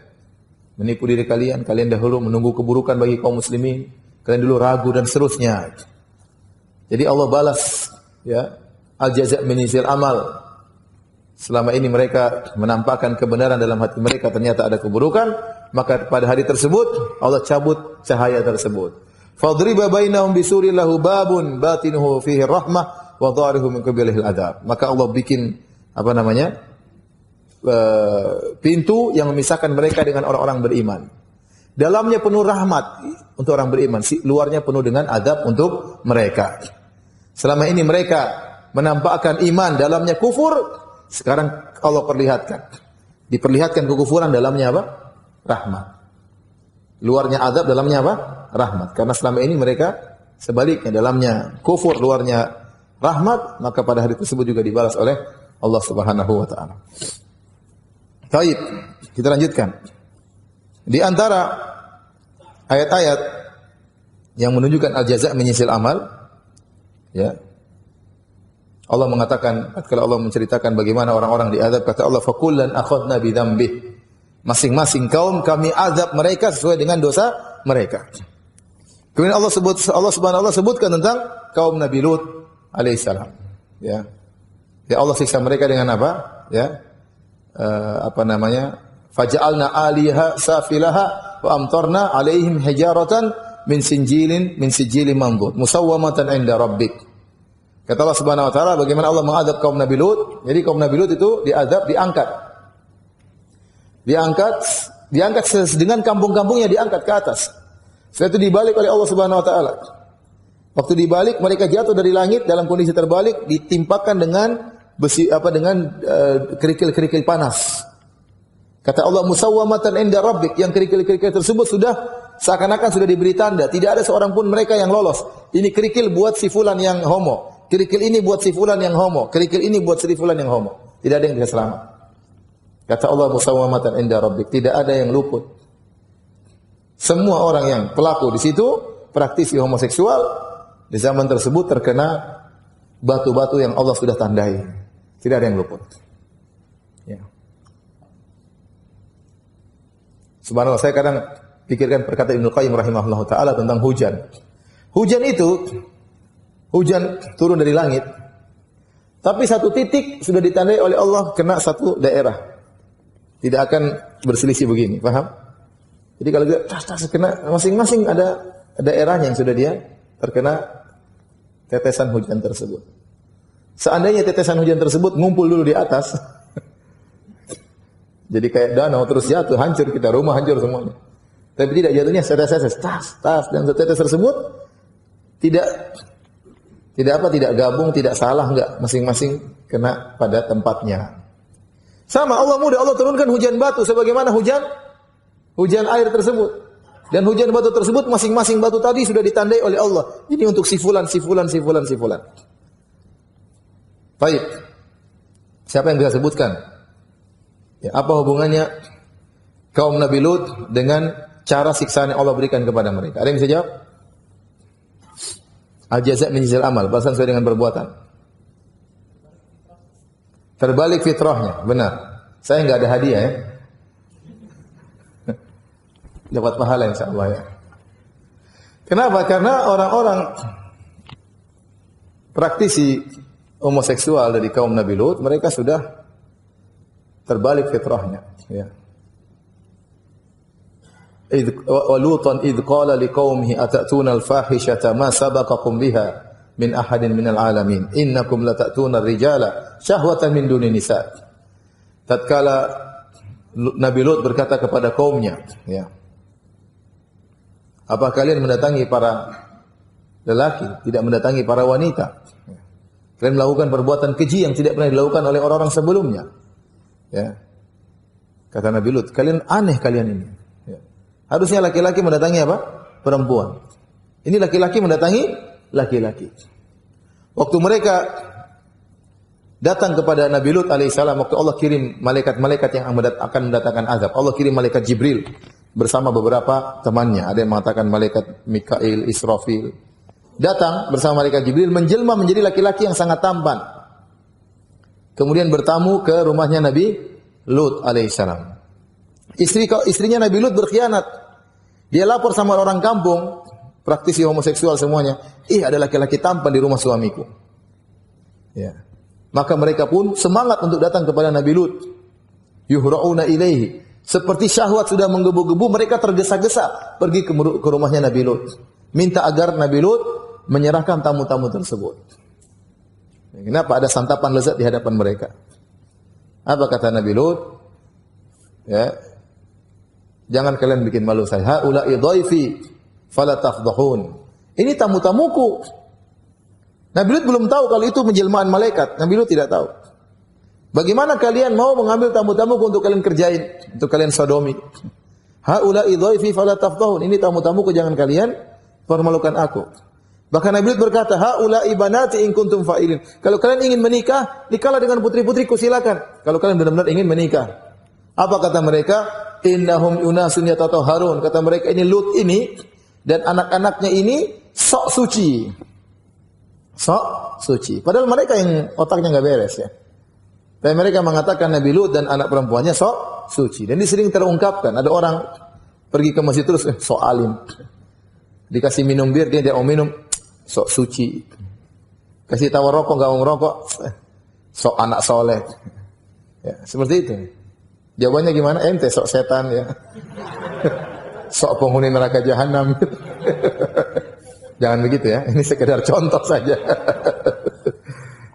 menipu diri kalian, kalian dahulu menunggu keburukan bagi kaum muslimin, kalian dulu ragu dan seterusnya. Jadi Allah balas, ya, al-jaza' min jinsil amal. Selama ini mereka menampakkan kebenaran dalam hati mereka, ternyata ada keburukan, maka pada hari tersebut Allah cabut cahaya tersebut. Fadriba bainahum bisurin lahu babun batinuhu fihi rahmah wa dhahiruhu min qablihi al-'adzab. Maka Allah bikin pintu yang memisahkan mereka dengan orang-orang beriman. Dalamnya penuh rahmat untuk orang beriman, luarnya penuh dengan azab untuk mereka. Selama ini mereka menampakkan iman, dalamnya kufur, sekarang Allah perlihatkan. Diperlihatkan kekufuran, dalamnya apa? Rahmat. Luarnya azab, dalamnya apa? Rahmat. Karena selama ini mereka sebaliknya, dalamnya kufur, luarnya rahmat, maka pada hari tersebut juga dibalas oleh Allah Subhanahu wa taala. Baik, kita lanjutkan. Di antara ayat-ayat yang menunjukkan al-jaza' min jinsil amal, ya. Allah mengatakan, kalau Allah menceritakan bagaimana orang-orang diazab, kata Allah, fakullan akhadna bi dzambih. Masing-masing kaum kami azab mereka sesuai dengan dosa mereka. Kemudian Allah Subhanahu wa taala sebutkan tentang kaum Nabi Lut alaihissalam, ya. Ya, Allah siksa mereka dengan apa? Ya. Faja'alna 'aliha safilaha wa amtarna 'alaihim hijaratan min sijilin mandud musawwamatan 'inda rabbik. Kata Allah Subhanahu wa taala, bagaimana Allah mengadab kaum Nabi Lut. Jadi kaum Nabi Lut itu diadab, diangkat dengan kampung-kampungnya, diangkat ke atas. Setelah itu dibalik oleh Allah Subhanahu wa taala. Waktu dibalik, mereka jatuh dari langit dalam kondisi terbalik, ditimpakan dengan kerikil-kerikil panas. Kata Allah, musawwamatan inda rabbik, yang kerikil-kerikil tersebut sudah seakan-akan sudah diberi tanda, tidak ada seorang pun mereka yang lolos. Ini kerikil buat si fulan yang homo, kerikil ini buat si fulan yang homo, kerikil ini buat si fulan yang homo. Tidak ada yang bisa selamat. Kata Allah, musawwamatan inda rabbik, tidak ada yang luput. Semua orang yang pelaku di situ, praktisi homoseksual, di zaman tersebut terkena batu-batu yang Allah sudah tandai. Tidak ada yang luput. Ya. Subhanallah, saya kadang pikirkan perkataan Ibnu Qayyim rahimahullah ta'ala tentang hujan. Hujan itu, hujan turun dari langit, tapi satu titik sudah ditandai oleh Allah kena satu daerah. Tidak akan berselisih begini, paham? Jadi kalau dia tas kena, masing-masing ada daerahnya yang sudah dia terkena tetesan hujan tersebut. Seandainya tetesan hujan tersebut ngumpul dulu di atas, jadi kayak danau terus jatuh, hancur kita, rumah hancur semuanya. Tapi tidak, jatuhnya setes-setes, tas, dan tetes tersebut tidak gabung, tidak salah, enggak, masing-masing kena pada tempatnya. Sama Allah mudah, Allah turunkan hujan batu sebagaimana hujan air tersebut. Dan hujan batu tersebut masing-masing batu tadi sudah ditandai oleh Allah. Ini untuk si fulan. Baik. Siapa yang bisa sebutkan? Ya, apa hubungannya kaum Nabi Lut dengan cara siksaan yang Allah berikan kepada mereka? Ada yang bisa jawab? Al-jaza' min jinsil amal, balasan sesuai dengan perbuatan. Terbalik fitrahnya, benar. Saya enggak ada hadiah ya. Dapat pahala insyaallah ya. Kenapa? Karena orang-orang praktisi homoseksual dari kaum Nabi Lut, mereka sudah terbalik fitrahnya, ya. Wa Lutan idh qala liqaumihi atatuna al-fahishata ma sabaqakum biha min ahadin minal alamin innakum latatuna ar-rijala syahwatan min dunin nisa. Tatkala Nabi Lut berkata kepada kaumnya, ya. Apa kalian mendatangi para lelaki, tidak mendatangi para wanita? Kalian melakukan perbuatan keji yang tidak pernah dilakukan oleh orang-orang sebelumnya. Ya. Kata Nabi Lut, kalian aneh kalian ini. Ya. Harusnya laki-laki mendatangi apa? Perempuan. Ini laki-laki mendatangi laki-laki. Waktu mereka datang kepada Nabi Lut alaihissalam, waktu Allah kirim malaikat-malaikat yang akan mendatangkan azab. Allah kirim malaikat Jibril bersama beberapa temannya. Ada yang mengatakan malaikat Mikail, Israfil. Datang bersama malaikat Jibril menjelma menjadi laki-laki yang sangat tampan. Kemudian bertamu ke rumahnya Nabi Lut alaihissalam. Istrinya Nabi Lut berkhianat. Dia lapor sama orang kampung, praktisi homoseksual semuanya. Ada laki-laki tampan di rumah suamiku. Ya. Maka mereka pun semangat untuk datang kepada Nabi Lut. Yuhra'una ilaihi. Seperti syahwat sudah menggebu-gebu, mereka tergesa-gesa pergi ke rumahnya Nabi Lut. Minta agar Nabi Lut menyerahkan tamu-tamu tersebut. Kenapa? Ada santapan lezat di hadapan mereka. Apa kata Nabi Lut? Ya. Jangan kalian bikin malu saya. Haula'i dhaifi fala tafdhahun. Ini tamu-tamuku. Nabi Lut belum tahu kalau itu menjelmaan malaikat. Nabi Lut tidak tahu. Bagaimana kalian mau mengambil tamu-tamuku untuk kalian kerjain, untuk kalian sodomi? Haula'i dhaifi fala tafdhahun. Ini tamu-tamuku, jangan kalian permalukan aku. Bahkan Nabi Lut berkata, haula'i banati in kuntum fa'ilin. Kalau kalian ingin menikah, nikahlah dengan putri-putriku, silakan. Kalau kalian benar-benar ingin menikah. Apa kata mereka? Innahum unasun yatatahharun. Kata mereka, ini Lut ini dan anak-anaknya ini sok suci. Sok suci. Padahal mereka yang otaknya enggak beres ya. Dan mereka mengatakan Nabi Lut dan anak perempuannya sok suci. Dan ini sering terungkapkan. Ada orang pergi ke masjid terus sok alim. Dikasih minum bir, dia mau minum, sok suci. Kasih tawar rokok, enggak mau merokok, sok anak soleh. Ya, seperti itu. Jawabannya gimana? Ente sok setan ya. Sok penghuni neraka jahanam. Jangan begitu ya. Ini sekedar contoh saja.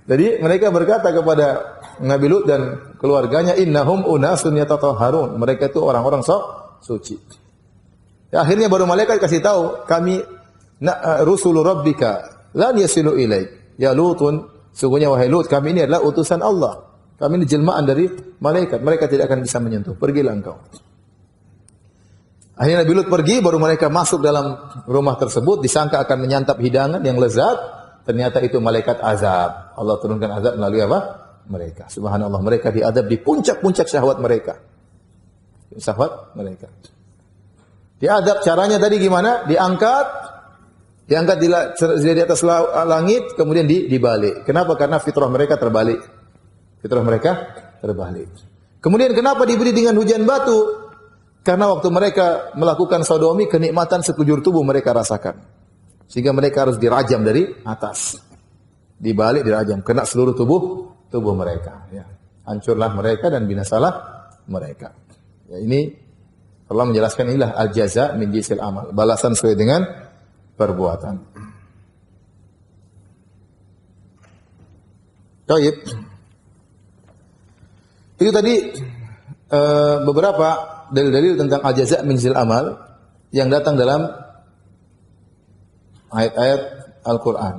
Jadi mereka berkata kepada Nabi Lut dan keluarganya, innahum unasun yatatahharun. Mereka itu orang-orang sok suci. Ya, akhirnya baru malaikat kasih tahu, kami rusulu rabbika lan yasilu ilaik. Ya Lutun, sungguhnya wahai Lut, kami ini adalah utusan Allah. Kami ini jelmaan dari malaikat. Mereka tidak akan bisa menyentuh. Pergilah engkau. Akhirnya Nabi Lut pergi, baru mereka masuk dalam rumah tersebut, disangka akan menyantap hidangan yang lezat, ternyata itu malaikat azab. Allah turunkan azab melalui apa? Mereka. Subhanallah, mereka diadab di puncak-puncak syahwat mereka. Syahwat mereka. Diadab caranya tadi gimana? Diangkat di atas langit, kemudian dibalik. Kenapa? Karena fitrah mereka terbalik. Fitrah mereka terbalik. Kemudian kenapa diberi dengan hujan batu? Karena waktu mereka melakukan sodomi, kenikmatan sekujur tubuh mereka rasakan. Sehingga mereka harus dirajam dari atas. Dibalik dirajam, kena seluruh tubuh mereka. Ya. Hancurlah mereka dan binasalah mereka. Ya, ini Allah menjelaskan inilah al-jaza min jinsil amal. Balasan sesuai dengan perbuatan. Baik. Itu tadi beberapa dalil-dalil tentang al-jaza min jinsil amal yang datang dalam ayat-ayat Al-Quran.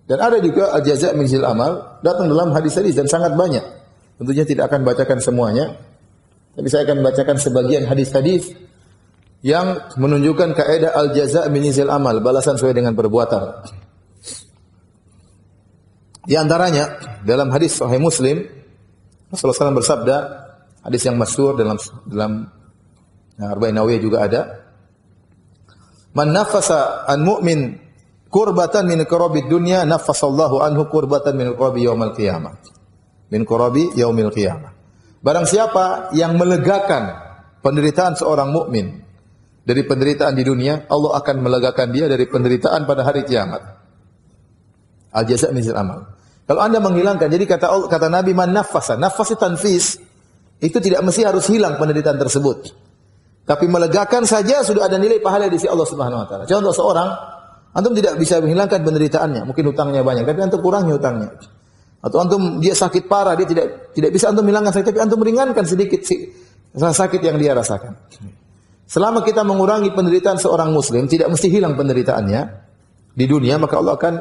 Dan ada juga al-jaza min jinsil amal datang dalam hadis-hadis dan sangat banyak. Tentunya tidak akan bacakan semuanya. Tapi saya akan bacakan sebagian hadis-hadis yang menunjukkan kaidah al-jaza min jinsil amal, balasan sesuai dengan perbuatan. Di antaranya dalam hadis Sahih Muslim, Rasulullah SAW bersabda, hadis yang masyhur dalam Arba'in Nawawiyah juga ada. Man nafasa an mu'min kurbatan min kurabi dunya, nafasallahu anhu kurbatan min kurabi yaumil qiyamah. Min kurabi yaumil qiyamah. Barang siapa yang melegakan penderitaan seorang mukmin dari penderitaan di dunia, Allah akan melegakan dia dari penderitaan pada hari kiamat. Al-jaza' min jinsil amal. Kalau Anda menghilangkan, jadi kata Nabi, man nafasa, nafas tanfis, itu tidak mesti harus hilang penderitaan tersebut. Tapi melegakan saja sudah ada nilai pahala di sisi Allah Subhanahu wa taala. Contoh seorang, antum tidak bisa menghilangkan penderitaannya, mungkin hutangnya banyak, tapi antum kurangi hutangnya. Atau antum dia sakit parah, dia tidak bisa antum hilangkan sakit, tapi antum meringankan sedikit sakit yang dia rasakan. Selama kita mengurangi penderitaan seorang muslim, tidak mesti hilang penderitaannya di dunia, maka Allah akan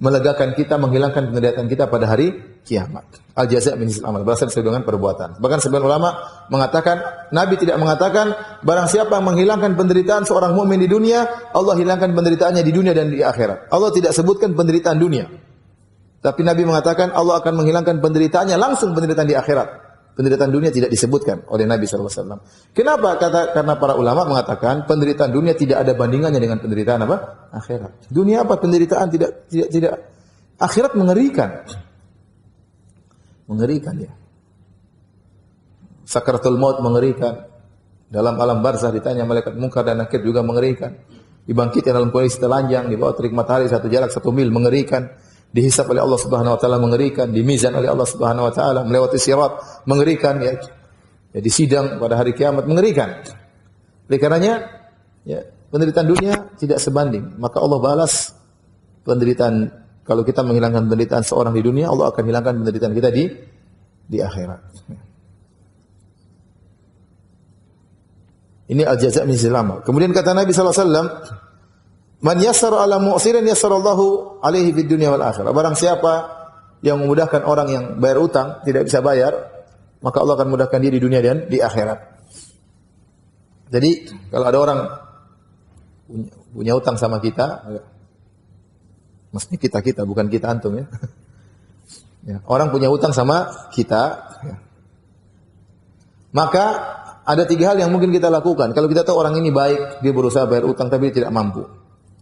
melegakan kita, menghilangkan penderitaan kita pada hari kiamat. Al jaza' min jinsil amal, balasan sesuai dengan perbuatan. Bahkan sebagian ulama mengatakan, Nabi tidak mengatakan barang siapa yang menghilangkan penderitaan seorang mukmin di dunia, Allah hilangkan penderitaannya di dunia dan di akhirat. Allah tidak sebutkan penderitaan dunia. Tapi Nabi mengatakan Allah akan menghilangkan penderitaannya langsung penderitaan di akhirat. Penderitaan dunia tidak disebutkan oleh Nabi SAW. Kenapa? Karena para ulama mengatakan penderitaan dunia tidak ada bandingannya dengan penderitaan apa? Akhirat. Dunia apa? Penderitaan tidak. Akhirat mengerikan. Mengerikan ya. Sakaratul maut mengerikan. Dalam alam barzah ditanya malaikat munkar dan nakir juga mengerikan. Dibangkitkan dalam kondisi telanjang di bawah terik matahari jarak 1 mil mengerikan. Dihisab oleh Allah Subhanahu wa taala mengerikan, dimizan oleh Allah Subhanahu wa taala, melewati sirat mengerikan ya. Ya disidang pada hari kiamat mengerikan. Oleh karenanya ya, penderitaan dunia tidak sebanding, maka Allah balas penderitaan. Kalau kita menghilangkan penderitaan seorang di dunia, Allah akan hilangkan penderitaan kita di akhirat. Ini al-jaza' min jinsil amal. Kemudian kata Nabi sallallahu alaihi wasallam, man yassara ala mu'sirin yassarallahu alaihi fid dunya wal akhirah. Barang siapa yang memudahkan orang yang bayar utang, tidak bisa bayar, maka Allah akan mudahkan dia di dunia dan di akhirat. Jadi, kalau ada orang punya utang sama kita, maksudnya kita bukan kita antum ya. Ya, orang punya utang sama kita, ya. Maka ada 3 hal yang mungkin kita lakukan. Kalau kita tahu orang ini baik, dia berusaha bayar utang tapi dia tidak mampu.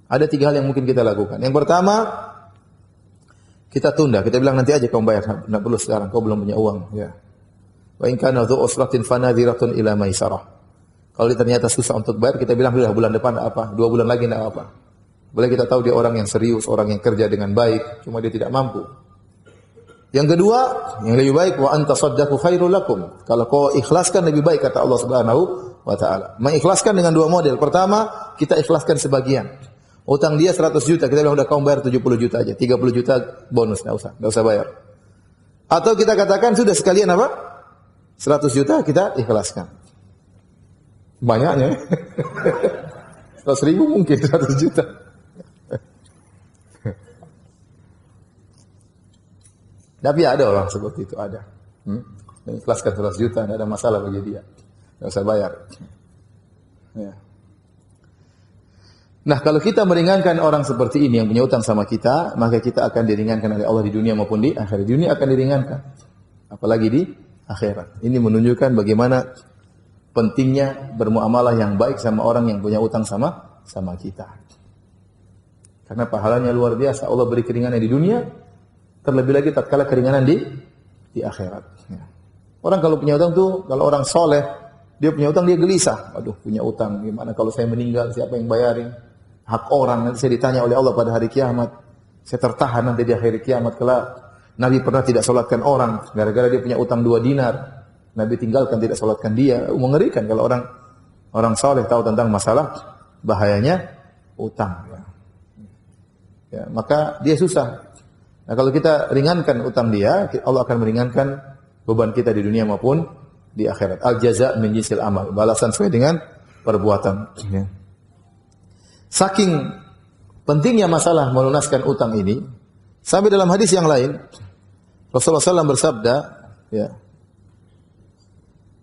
Ada 3 hal yang mungkin kita lakukan. Yang pertama, kita tunda. Kita bilang nanti aja kau bayar, tidak perlu sekarang. Kau belum punya uang. Ya. Wa in kana dzu usratin fanadhiratun ila maisarah. Kalau dia ternyata susah untuk bayar, kita bilang sudah bulan depan tidak apa, 2 bulan lagi tidak apa. Boleh kita tahu dia orang yang serius, orang yang kerja dengan baik, cuma dia tidak mampu. Yang kedua, yang lebih baik wa anta saddaqu khairul lakum. Kalau kau ikhlaskan lebih baik kata Allah Subhanahu wa taala. Mengikhlaskan dengan 2 model. Pertama, kita ikhlaskan sebagian. Utang dia 100 juta, kita bilang udah kamu bayar 70 juta aja, 30 juta bonus, enggak usah bayar. Atau kita katakan sudah sekalian apa? 100 juta kita ikhlaskan. Banyaknya. 100 ribu mungkin 100 juta. Tapi ada orang seperti itu, ada. Mengikhlaskan 100 juta, tidak ada masalah bagi dia. Tidak usah bayar. Ya. Nah, kalau kita meringankan orang seperti ini yang punya utang sama kita, maka kita akan diringankan oleh Allah di dunia maupun di akhirat. Di dunia akan diringankan. Apalagi di akhirat. Ini menunjukkan bagaimana pentingnya bermuamalah yang baik sama orang yang punya utang sama kita. Karena pahalanya luar biasa. Allah beri keringanan di dunia, terlebih lagi tatkala keringanan di akhirat. Ya. Orang kalau punya utang tuh, kalau orang soleh, dia punya utang, dia gelisah. Aduh, punya utang, gimana kalau saya meninggal, siapa yang bayarin? Hak orang, nanti saya ditanya oleh Allah pada hari kiamat. Saya tertahan nanti di akhir kiamat kelak. Nabi pernah tidak sholatkan orang, gara-gara dia punya utang 2 dinar. Nabi tinggalkan, tidak sholatkan dia. Mengerikan kalau orang soleh tahu tentang masalah bahayanya utang. Ya, maka dia susah. Nah, kalau kita ringankan utang dia, Allah akan meringankan beban kita di dunia maupun di akhirat. Al-jaza' min jinsil amal. Balasan sesuai dengan perbuatan. Ya. Saking pentingnya masalah melunaskan utang ini, sampai dalam hadis yang lain, Rasulullah SAW bersabda, ya,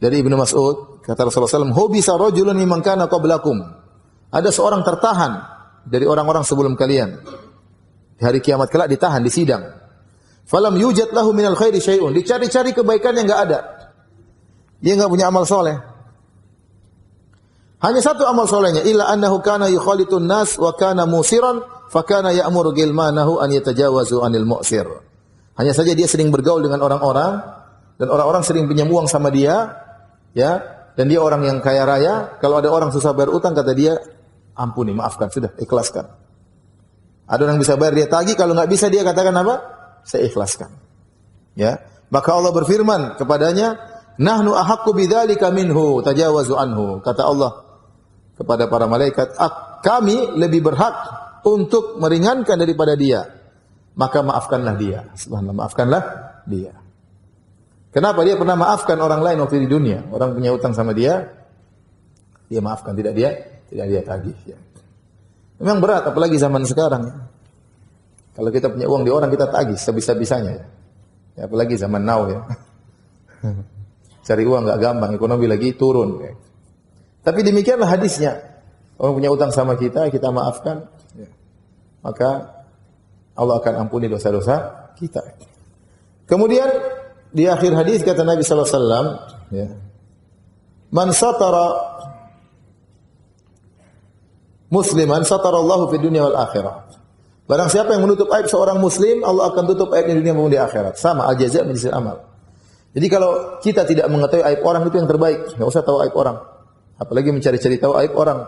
dari Ibnu Mas'ud, kata Rasulullah SAW, "Hubisa rajulun mimman kana qablakum." Ada seorang tertahan dari orang-orang sebelum kalian. Di hari kiamat kelak ditahan, di sidang. Falam yujad lahu minal khairi syai'un. Dicari-cari kebaikan yang enggak ada. Dia enggak punya amal soleh. Hanya satu amal solehnya, illa annahu kana yukhalitun nas wa kana musiran fa kana ya'muru gilmanahu an yatajawazu anil mu'sir. Hanya saja dia sering bergaul dengan orang-orang dan orang-orang sering pinjam uang sama dia, ya, dan dia orang yang kaya raya. Kalau ada orang susah bayar utang, kata dia, ampuni, maafkan, sudah, ikhlaskan. Ada orang bisa bayar, dia tagih, kalau enggak bisa dia katakan apa? Saya ikhlaskan. Ya, maka Allah berfirman kepadanya, nahnu ahaqqu bidzalika minhu tajawazu anhu. Kata Allah kepada para malaikat, kami lebih berhak untuk meringankan daripada dia. Maka maafkanlah dia. Subhanallah, maafkanlah dia. Kenapa? Dia pernah maafkan orang lain waktu di dunia. Orang punya utang sama dia, dia maafkan, tidak dia tagih. Ya. Memang berat, apalagi zaman sekarang. Ya. Kalau kita punya uang di orang, kita tagih sebisa-bisanya. Ya. Ya, apalagi zaman now ya. Cari uang nggak gampang, ekonomi lagi turun. Ya. Tapi demikianlah hadisnya. Orang punya utang sama kita, kita maafkan, ya. Maka Allah akan ampuni dosa-dosa kita. Kemudian di akhir hadis kata Nabi sallallahu alaihi wasallam, ya. Man satara musliman satarallahu fid dunya wal akhirah. Barang siapa yang menutup aib seorang muslim, Allah akan tutup aibnya di dunia maupun di akhirat. Sama, al-jaza' min jinsil amal. Jadi kalau kita tidak mengetahui aib orang, itu yang terbaik. Enggak usah tahu aib orang. Apalagi mencari-cari tahu aib orang.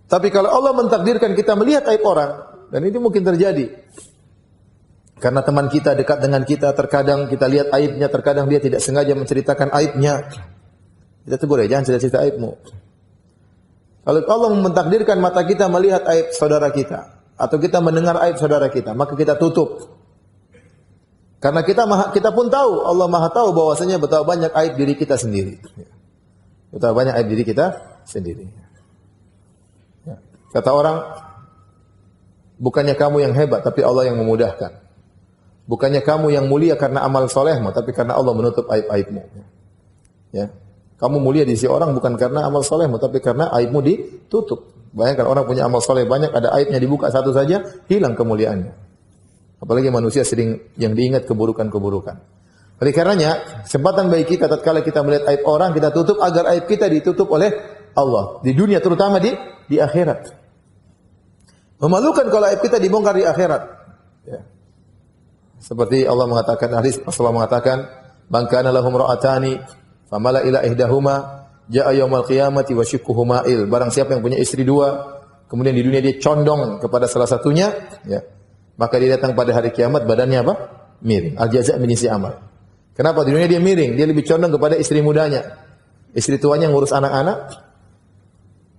Tapi kalau Allah mentakdirkan kita melihat aib orang, dan ini mungkin terjadi. Karena teman kita dekat dengan kita, terkadang kita lihat aibnya, terkadang dia tidak sengaja menceritakan aibnya. Kita tegur ya, jangan cerita-cerita aibmu. Kalau Allah mentakdirkan mata kita melihat aib saudara kita, atau kita mendengar aib saudara kita, maka kita tutup. Karena kita pun tahu, Allah Maha tahu bahwasanya betapa banyak aib diri kita sendiri. Betapa banyak aib diri kita sendiri. Kata orang, bukannya kamu yang hebat, tapi Allah yang memudahkan. Bukannya kamu yang mulia karena amal solehmu, tapi karena Allah menutup aib-aibmu. Ya. Kamu mulia di sisi orang bukan karena amal solehmu, tapi karena aibmu ditutup. Bayangkan orang punya amal soleh banyak, ada aibnya dibuka satu saja, hilang kemuliaannya. Apalagi manusia sering yang diingat keburukan-keburukan. Oleh karenanya, kesempatan bagi kita tatkala kita melihat aib orang, kita tutup agar aib kita ditutup oleh Allah. Di dunia, terutama di akhirat. Memalukan kalau aib kita dibongkar di akhirat. Ya. Seperti Allah mengatakan, hadis Rasulullah mengatakan, "Man kana lahum ra'atani, famala ila ihdahuma, jaa yaumal qiyamati wa syikkuhu ma'il." Barang siapa yang punya istri dua, kemudian di dunia dia condong kepada salah satunya, ya, maka dia datang pada hari kiamat badannya apa? Miring. Al-jaza' min jinsi amal. Kenapa di dunia dia miring? Dia lebih condong kepada istri mudanya. Istri tuanya ngurus anak-anak,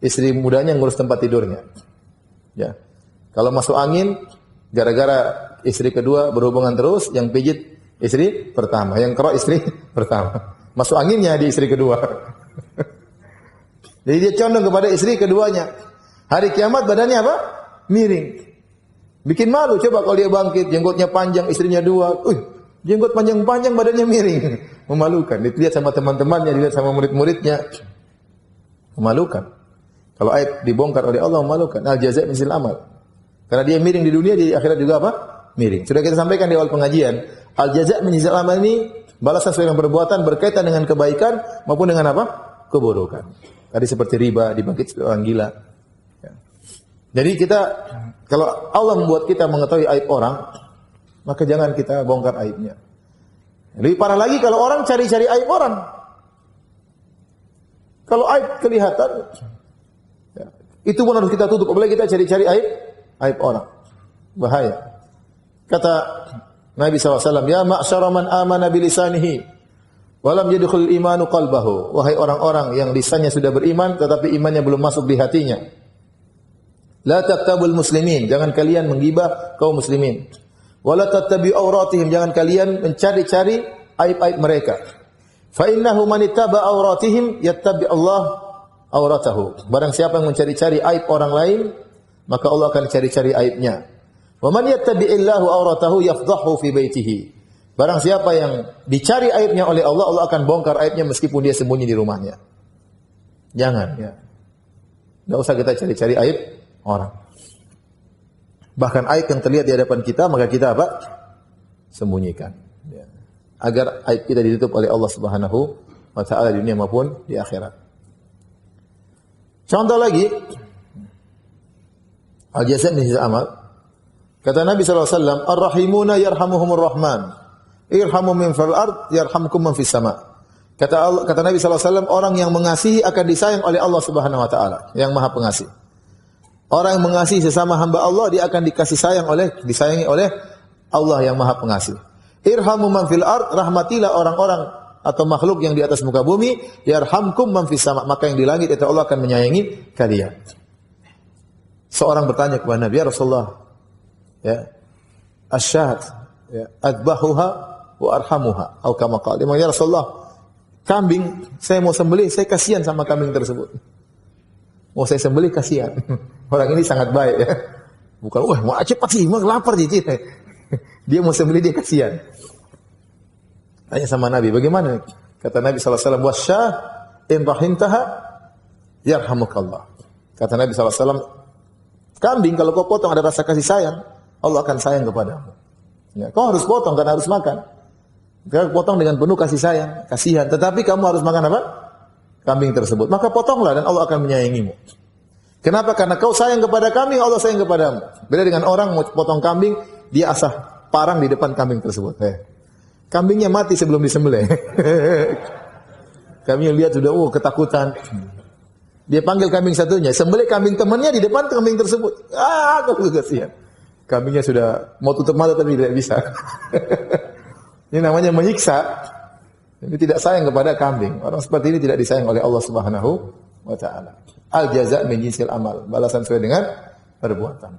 istri mudanya ngurus tempat tidurnya. Ya. Kalau masuk angin, gara-gara istri kedua berhubungan terus, yang pijit istri pertama, yang kerok istri pertama. Masuk anginnya di istri kedua. Jadi dia condong kepada istri keduanya. Hari kiamat badannya apa? Miring. Bikin malu. Coba kalau dia bangkit, jenggotnya panjang, istrinya dua. Jenggot panjang-panjang, badannya miring. Memalukan. Dilihat sama teman-temannya, dilihat sama murid-muridnya. Memalukan. Kalau aib dibongkar oleh Allah, memalukan. Al-jaza' min jinsil amal. Karena dia miring di dunia, di akhirat juga apa? Miring. Sudah kita sampaikan di awal pengajian. Al-jaza' min jinsil amal ini balasan sesuai dengan perbuatan berkaitan dengan kebaikan maupun dengan apa? Keburukan. Tadi seperti riba, dibangkit orang gila. Ya. Jadi kita, kalau Allah membuat kita mengetahui aib orang, maka jangan kita bongkar aibnya. Lebih parah lagi kalau orang cari-cari aib orang. Kalau aib kelihatan, ya, itu pun harus kita tutup. Apalagi kita cari-cari aib orang. Bahaya. Kata Nabi SAW, "Ya ma'syara man amana bilisanihi, walam yadkhul imanu qalbahu." Wahai orang-orang yang lisannya sudah beriman, tetapi imannya belum masuk di hatinya. La taqtabul muslimin, jangan kalian menggibah kaum muslimin. Wala tattabi'u auratihim, jangan kalian mencari-cari aib-aib mereka. Fa innahu man ittaba auratihim yattabi' Allah auratahu. Barang siapa yang mencari-cari aib orang lain, maka Allah akan cari-cari aibnya. Wa man yattabi'illahu auratahu yafdahu fi baitihi. Barang siapa yang dicari aibnya oleh Allah, Allah akan bongkar aibnya meskipun dia sembunyi di rumahnya. Jangan, ya. Enggak usah kita cari-cari aib orang. Bahkan aib yang terlihat di hadapan kita, maka kita apa? Sembunyikan. Ya. Agar aib kita ditutup oleh Allah Subhanahu wa ta'ala di dunia maupun di akhirat. Contoh lagi, al-jaza' min jinsil amal. Kata Nabi SAW, "Ar-rahimuna yarhamuhumur rahman. Irhamu min fil ard, yarhamkum man fis sama." Kata Nabi SAW, orang yang mengasihi akan disayang oleh Allah Subhanahu wa ta'ala, yang Maha Pengasih. Orang yang mengasihi sesama hamba Allah, dia akan disayangi oleh Allah yang Maha Pengasih. Irhamu man fil ard, rahmatilah orang-orang atau makhluk yang di atas muka bumi, yarhamkum man fis sama, maka yang di langit itu Allah akan menyayangi kalian. Seorang bertanya kepada Nabi, "Ya Rasulullah, ya, asyhad, ya, adbahuha wa arhamuha." Atau kama qala, "Ya Rasulullah, kambing saya mau sembelih, saya kasihan sama kambing tersebut." Mau saya sembelih kasihan. Orang ini sangat baik, ya. Bukan, "Wah, mau cepat sih, mau lapar cicit." Dia mau sembelih, dia kasihan. Tanya sama Nabi, bagaimana? Kata Nabi SAW, wasyah in rahimtaha yarhamukallah. Kata Nabi SAW, kambing kalau kau potong ada rasa kasih sayang, Allah akan sayang kepadamu. Ya, kau harus potong karena harus makan. Kau potong dengan penuh kasih sayang, kasihan. Tetapi kamu harus makan apa? Kambing tersebut. Maka potonglah dan Allah akan menyayangimu. Kenapa? Karena kau sayang kepada kambing, Allah sayang kepadamu. Beda dengan orang mau potong kambing, dia asah parang di depan kambing tersebut. Kambingnya mati sebelum disembelih. Kambing lihat sudah ketakutan. Dia panggil kambing satunya, sembelih kambing temannya di depan kambing tersebut. Aku kasihan. Kambingnya sudah mau tutup mata tapi tidak bisa. Ini namanya menyiksa. Ini tidak sayang kepada kambing. Orang seperti ini tidak disayang oleh Allah Subhanahu wa taala. Al jaza' min jinsil amal. Balasan sesuai dengan perbuatan.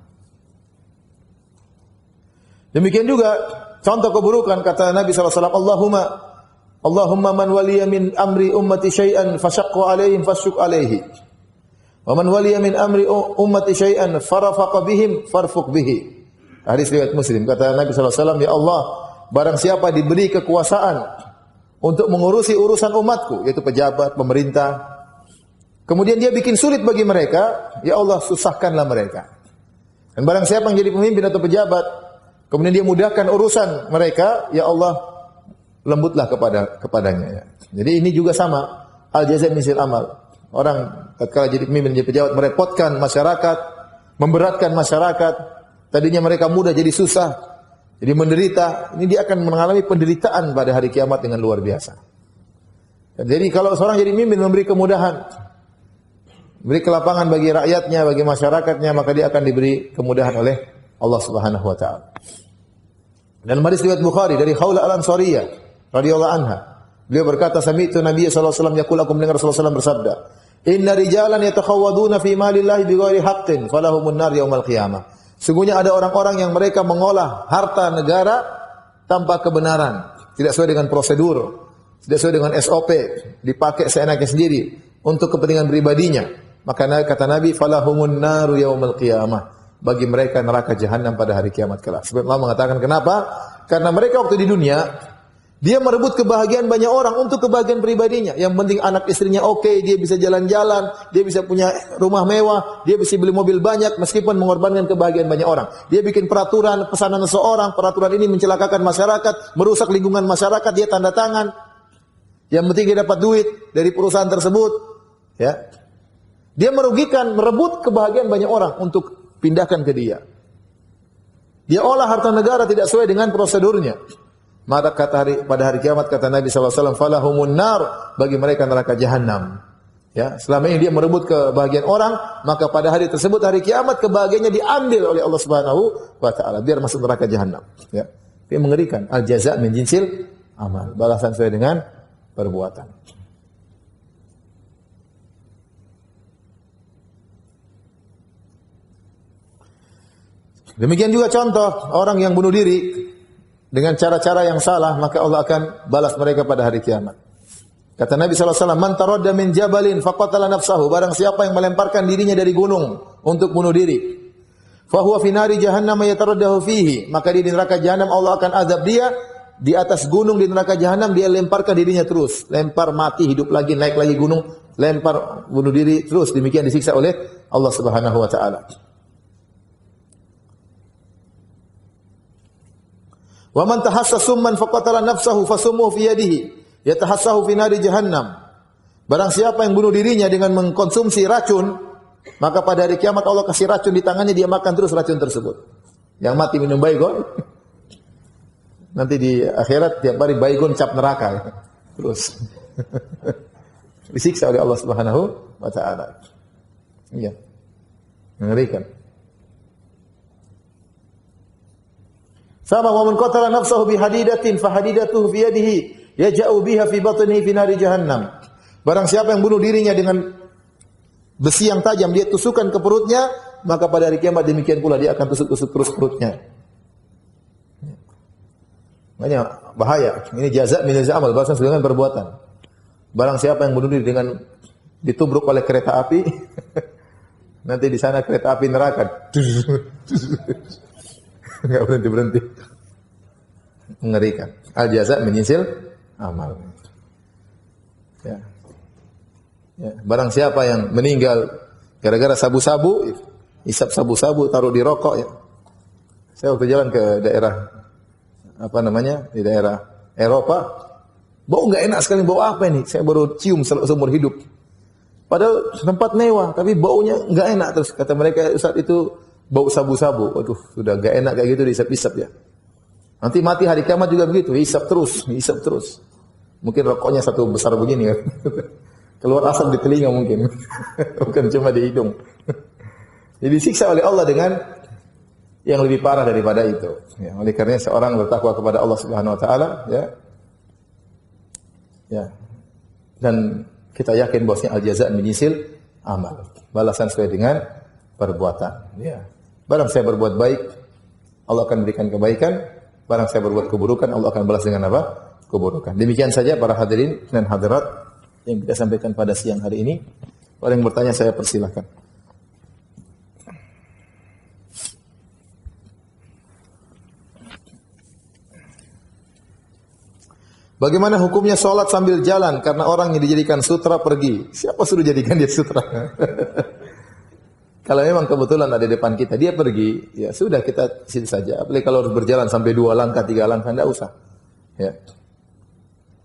Demikian juga contoh keburukan kata Nabi SAW, Allahumma man waliya min amri ummati syai'an fashaqqa alaihim fasyuq alaihi. Wa man waliya min amri ummati syai'an farafaqa bihim farfuq bihi. Hadis riwayat Muslim. Kata Nabi SAW, ya Allah, barang siapa diberi kekuasaan untuk mengurusi urusan umatku, yaitu pejabat, pemerintah, kemudian dia bikin sulit bagi mereka, ya Allah, susahkanlah mereka. Dan barang siapa yang jadi pemimpin atau pejabat, kemudian dia mudahkan urusan mereka, ya Allah, lembutlah kepadanya. Jadi ini juga sama, al-jaza' min jinsil amal. Orang tatkala jadi pemimpin, jadi pejabat, merepotkan masyarakat, memberatkan masyarakat. Tadinya mereka mudah jadi susah, jadi menderita. Ini dia akan mengalami penderitaan pada hari kiamat dengan luar biasa. Jadi kalau seorang jadi pemimpin memberi kemudahan, beri kelapangan bagi rakyatnya, bagi masyarakatnya, maka dia akan diberi kemudahan oleh Allah Subhanahu wa taala. Dan hadis riwayat Bukhari dari Khawla al-Ansariyah radhiyallahu anha. Beliau berkata, sami'tu Nabi sallallahu alaihi wasallam yaqul, aku mendengar Rasulullah sallallahu alaihi wasallam bersabda, "Inna rijalan yatakhawwaduna fi malillahi bighairi haqqin, falahumun nar yaumil qiyamah." Sungguhnya ada orang-orang yang mereka mengolah harta negara tanpa kebenaran, tidak sesuai dengan prosedur, tidak sesuai dengan SOP, dipakai seenaknya sendiri untuk kepentingan pribadinya. Maka kata Nabi, falahumun naru yaumil qiyamah. Bagi mereka neraka jahanam pada hari kiamat kelak. Sebab Allah mengatakan kenapa? Karena mereka waktu di dunia, dia merebut kebahagiaan banyak orang untuk kebahagiaan pribadinya. Yang penting anak istrinya oke, dia bisa jalan-jalan, dia bisa punya rumah mewah, dia bisa beli mobil banyak meskipun mengorbankan kebahagiaan banyak orang. Dia bikin peraturan, pesanan seseorang, peraturan ini mencelakakan masyarakat, merusak lingkungan masyarakat, dia tanda tangan. Yang penting dia dapat duit dari perusahaan tersebut. Ya. Dia merugikan, merebut kebahagiaan banyak orang untuk pindahkan ke dia. Dia olah harta negara tidak sesuai dengan prosedurnya. Maka pada hari kiamat kata Nabi SAW, falahumun nar, bagi mereka neraka jahanam. Ya, selama ini dia merebut kebahagiaan orang, maka pada hari tersebut hari kiamat kebahagiaannya diambil oleh Allah Subhanahu wa taala biar masuk neraka jahanam. Ya. Ini mengerikan. Al jaza' min jinsil amal. Balasan sesuai dengan perbuatan. Demikian juga contoh orang yang bunuh diri dengan cara-cara yang salah, maka Allah akan balas mereka pada hari kiamat. Kata Nabi SAW, man taradda min jabalin faqatala nafsahu. Barang siapa yang melemparkan dirinya dari gunung untuk bunuh diri, fahuwa fi nari jahannam yataraddahu fihi. Maka di neraka jahanam Allah akan azab dia. Di atas gunung di neraka jahanam dia lemparkan dirinya terus. Lempar, mati, hidup lagi, naik lagi gunung, lempar, bunuh diri terus. Demikian disiksa oleh Allah Subhanahu wa taala. Wa man tahassa summan faqatala nafsahu fasumuhu fi yadihi yatahassahu fi nari jahannam. Barang siapa yang bunuh dirinya dengan mengkonsumsi racun, maka pada hari kiamat Allah kasih racun di tangannya, dia makan terus racun tersebut. Yang mati minum baygon, nanti di akhirat tiap hari baygon cap neraka terus. Disiksa oleh Allah Subhanahu wa taala. Iya. Mengerikan. Sama wa man qatala nafsahu bi hadidatin fa hadidatuhu fi yadihi yaja'u biha fi batnihi fi nari jahannam. Barang siapa yang bunuh dirinya dengan besi yang tajam, dia tusukkan ke perutnya, maka pada hari kiamat demikian pula dia akan tusuk-tusuk terus perutnya. Makanya bahaya. Ini jaza' min jinsil amal, balasan dengan perbuatan. Barang siapa yang bunuh diri dengan ditubruk oleh kereta api, nanti di sana kereta api neraka. Enggak berhenti-berhenti. Mengerikan. Al jaza' min jinsil amal. Ya. Ya. Barang siapa yang meninggal gara-gara sabu-sabu, isap sabu-sabu taruh di rokok ya. Saya waktu jalan ke daerah apa namanya? Di daerah Eropa, bau enggak enak sekali, bau apa ini? Saya baru cium seumur hidup. Padahal tempat mewah, tapi baunya enggak enak. Terus kata mereka, Ustaz itu bau sabu-sabu. Waduh, sudah enggak enak kayak gitu diisap-isap ya. Nanti mati hari kiamat juga begitu, hisap terus, hisap terus. Mungkin rokoknya satu besar begini kan. Keluar asap di telinga mungkin. Bukan cuma di hidung. Jadi disiksa oleh Allah dengan yang lebih parah daripada itu. Ya, oleh karenanya seorang bertakwa kepada Allah Subhanahu wa taala, ya. Ya. Dan kita yakin bahwasanya al-jazaa' min jinsil amal. Balasan sesuai dengan perbuatan, ya. Barang saya berbuat baik, Allah akan berikan kebaikan. Barang saya berbuat keburukan, Allah akan balas dengan apa? Keburukan. Demikian saja para hadirin dan hadirat yang kita sampaikan pada siang hari ini. Kalau yang bertanya saya persilahkan. Bagaimana hukumnya sholat sambil jalan karena orang yang dijadikan sutra pergi? Siapa suruh jadikan dia sutra? Kalau memang kebetulan ada di depan kita, dia pergi, ya sudah kita situ saja. Apalagi kalau harus berjalan sampai 2 langkah, 3 langkah, tidak usah. Ya.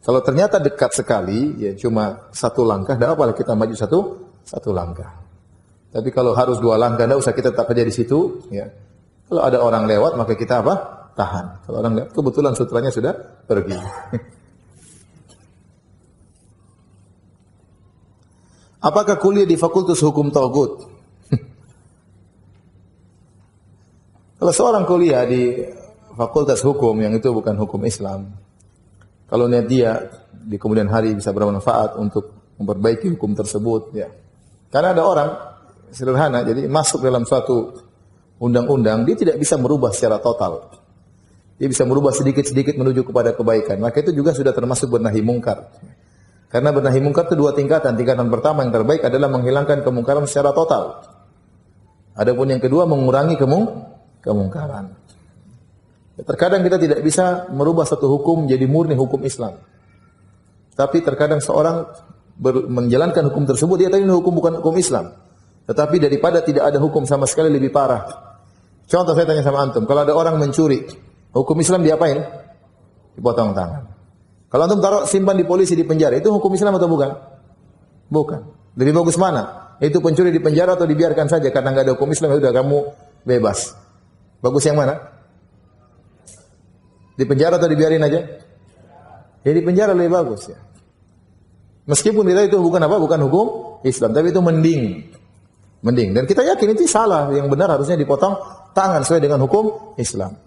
Kalau ternyata dekat sekali, ya cuma 1 langkah, tidak apa-apa kita maju satu langkah. Tapi kalau harus 2 langkah, tidak usah kita tetap aja di situ. Ya. Kalau ada orang lewat, maka kita apa? Tahan. Kalau orang lewat, kebetulan sutranya sudah pergi. Apakah kuliah di Fakultas Hukum Tauhid? Kalau seorang kuliah di Fakultas Hukum yang itu bukan hukum Islam, kalau niat dia di kemudian hari bisa bermanfaat untuk memperbaiki hukum tersebut, ya. Karena ada orang sederhana, jadi masuk dalam suatu undang-undang, dia tidak bisa merubah secara total. Dia bisa merubah sedikit-sedikit menuju kepada kebaikan. Maka itu juga sudah termasuk bernahi mungkar. Karena bernahi mungkar itu 2 tingkatan. Tingkatan pertama yang terbaik adalah menghilangkan kemungkaran secara total. Adapun yang kedua mengurangi kemungkaran. Terkadang kita tidak bisa merubah satu hukum menjadi murni hukum Islam. Tapi terkadang seorang menjalankan hukum tersebut, dia tahu ini hukum bukan hukum Islam. Tetapi daripada tidak ada hukum sama sekali lebih parah. Contoh saya tanya sama antum, kalau ada orang mencuri, hukum Islam diapain? Dipotong tangan. Kalau antum taruh simpan di polisi di penjara, itu hukum Islam atau bukan? Bukan. Lebih bagus mana? Itu pencuri di penjara atau dibiarkan saja karena nggak ada hukum Islam, ya sudah kamu bebas. Bagus yang mana? Di penjara atau dibiarin aja? Ya di penjara lebih bagus ya. Meskipun kita itu bukan apa? Bukan hukum Islam, tapi itu mending. Dan kita yakin itu salah, yang benar harusnya dipotong tangan sesuai dengan hukum Islam.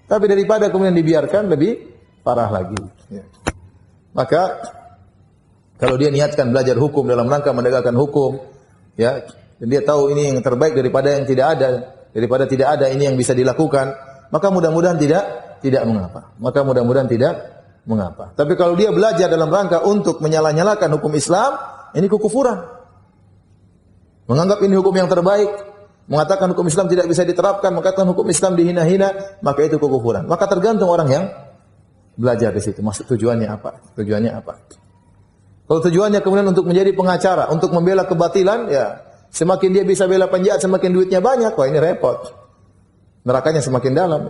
Tapi daripada kemudian dibiarkan lebih parah lagi. Ya. Maka kalau dia niatkan belajar hukum dalam rangka menegakkan hukum, ya, dan dia tahu ini yang terbaik daripada yang tidak ada, daripada tidak ada ini yang bisa dilakukan, maka mudah-mudahan tidak mengapa. Maka mudah-mudahan tidak mengapa. Tapi kalau dia belajar dalam rangka untuk menyalah-nyalakan hukum Islam, ini kekufuran. Menganggap ini hukum yang terbaik, mengatakan hukum Islam tidak bisa diterapkan, mengatakan hukum Islam dihina-hina, maka itu kekufuran. Maka tergantung orang yang belajar di situ. Maksud tujuannya apa? Tujuannya apa? Kalau tujuannya kemudian untuk menjadi pengacara, untuk membela kebatilan, ya semakin dia bisa bela penjahat, semakin duitnya banyak. Wah ini repot. Nerakanya semakin dalam.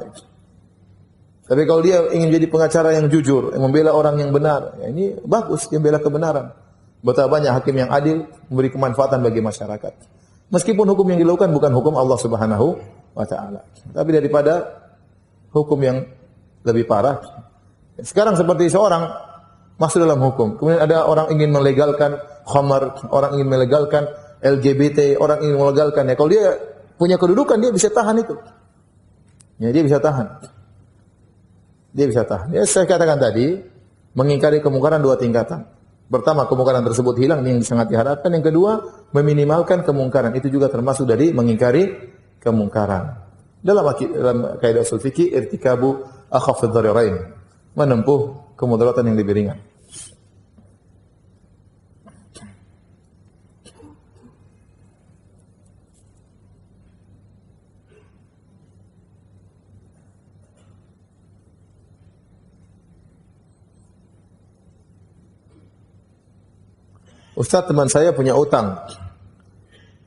Tapi kalau dia ingin jadi pengacara yang jujur, yang membela orang yang benar, ya ini bagus, dia membela kebenaran. Betapa banyak hakim yang adil, memberi kemanfaatan bagi masyarakat. Meskipun hukum yang dilakukan bukan hukum Allah Subhanahu wa taala. Tapi daripada hukum yang lebih parah. Sekarang seperti seorang masuk dalam hukum. Kemudian ada orang ingin melegalkan khamar, orang ingin melegalkan LGBT, orang ingin melegalkan. Ya kalau dia punya kedudukan, dia bisa tahan itu. Ya dia bisa tahan. Dia bisa tahan. Ya saya katakan tadi, mengingkari kemungkaran 2 tingkatan. Pertama, kemungkaran tersebut hilang, ini yang sangat diharapkan. Yang kedua, meminimalkan kemungkaran. Itu juga termasuk dari mengingkari kemungkaran. Dalam kaidah usul fikih, irtikabu akhafid dhararain. Menempuh kemudaratan yang lebih ringan. Ustaz, teman saya punya utang,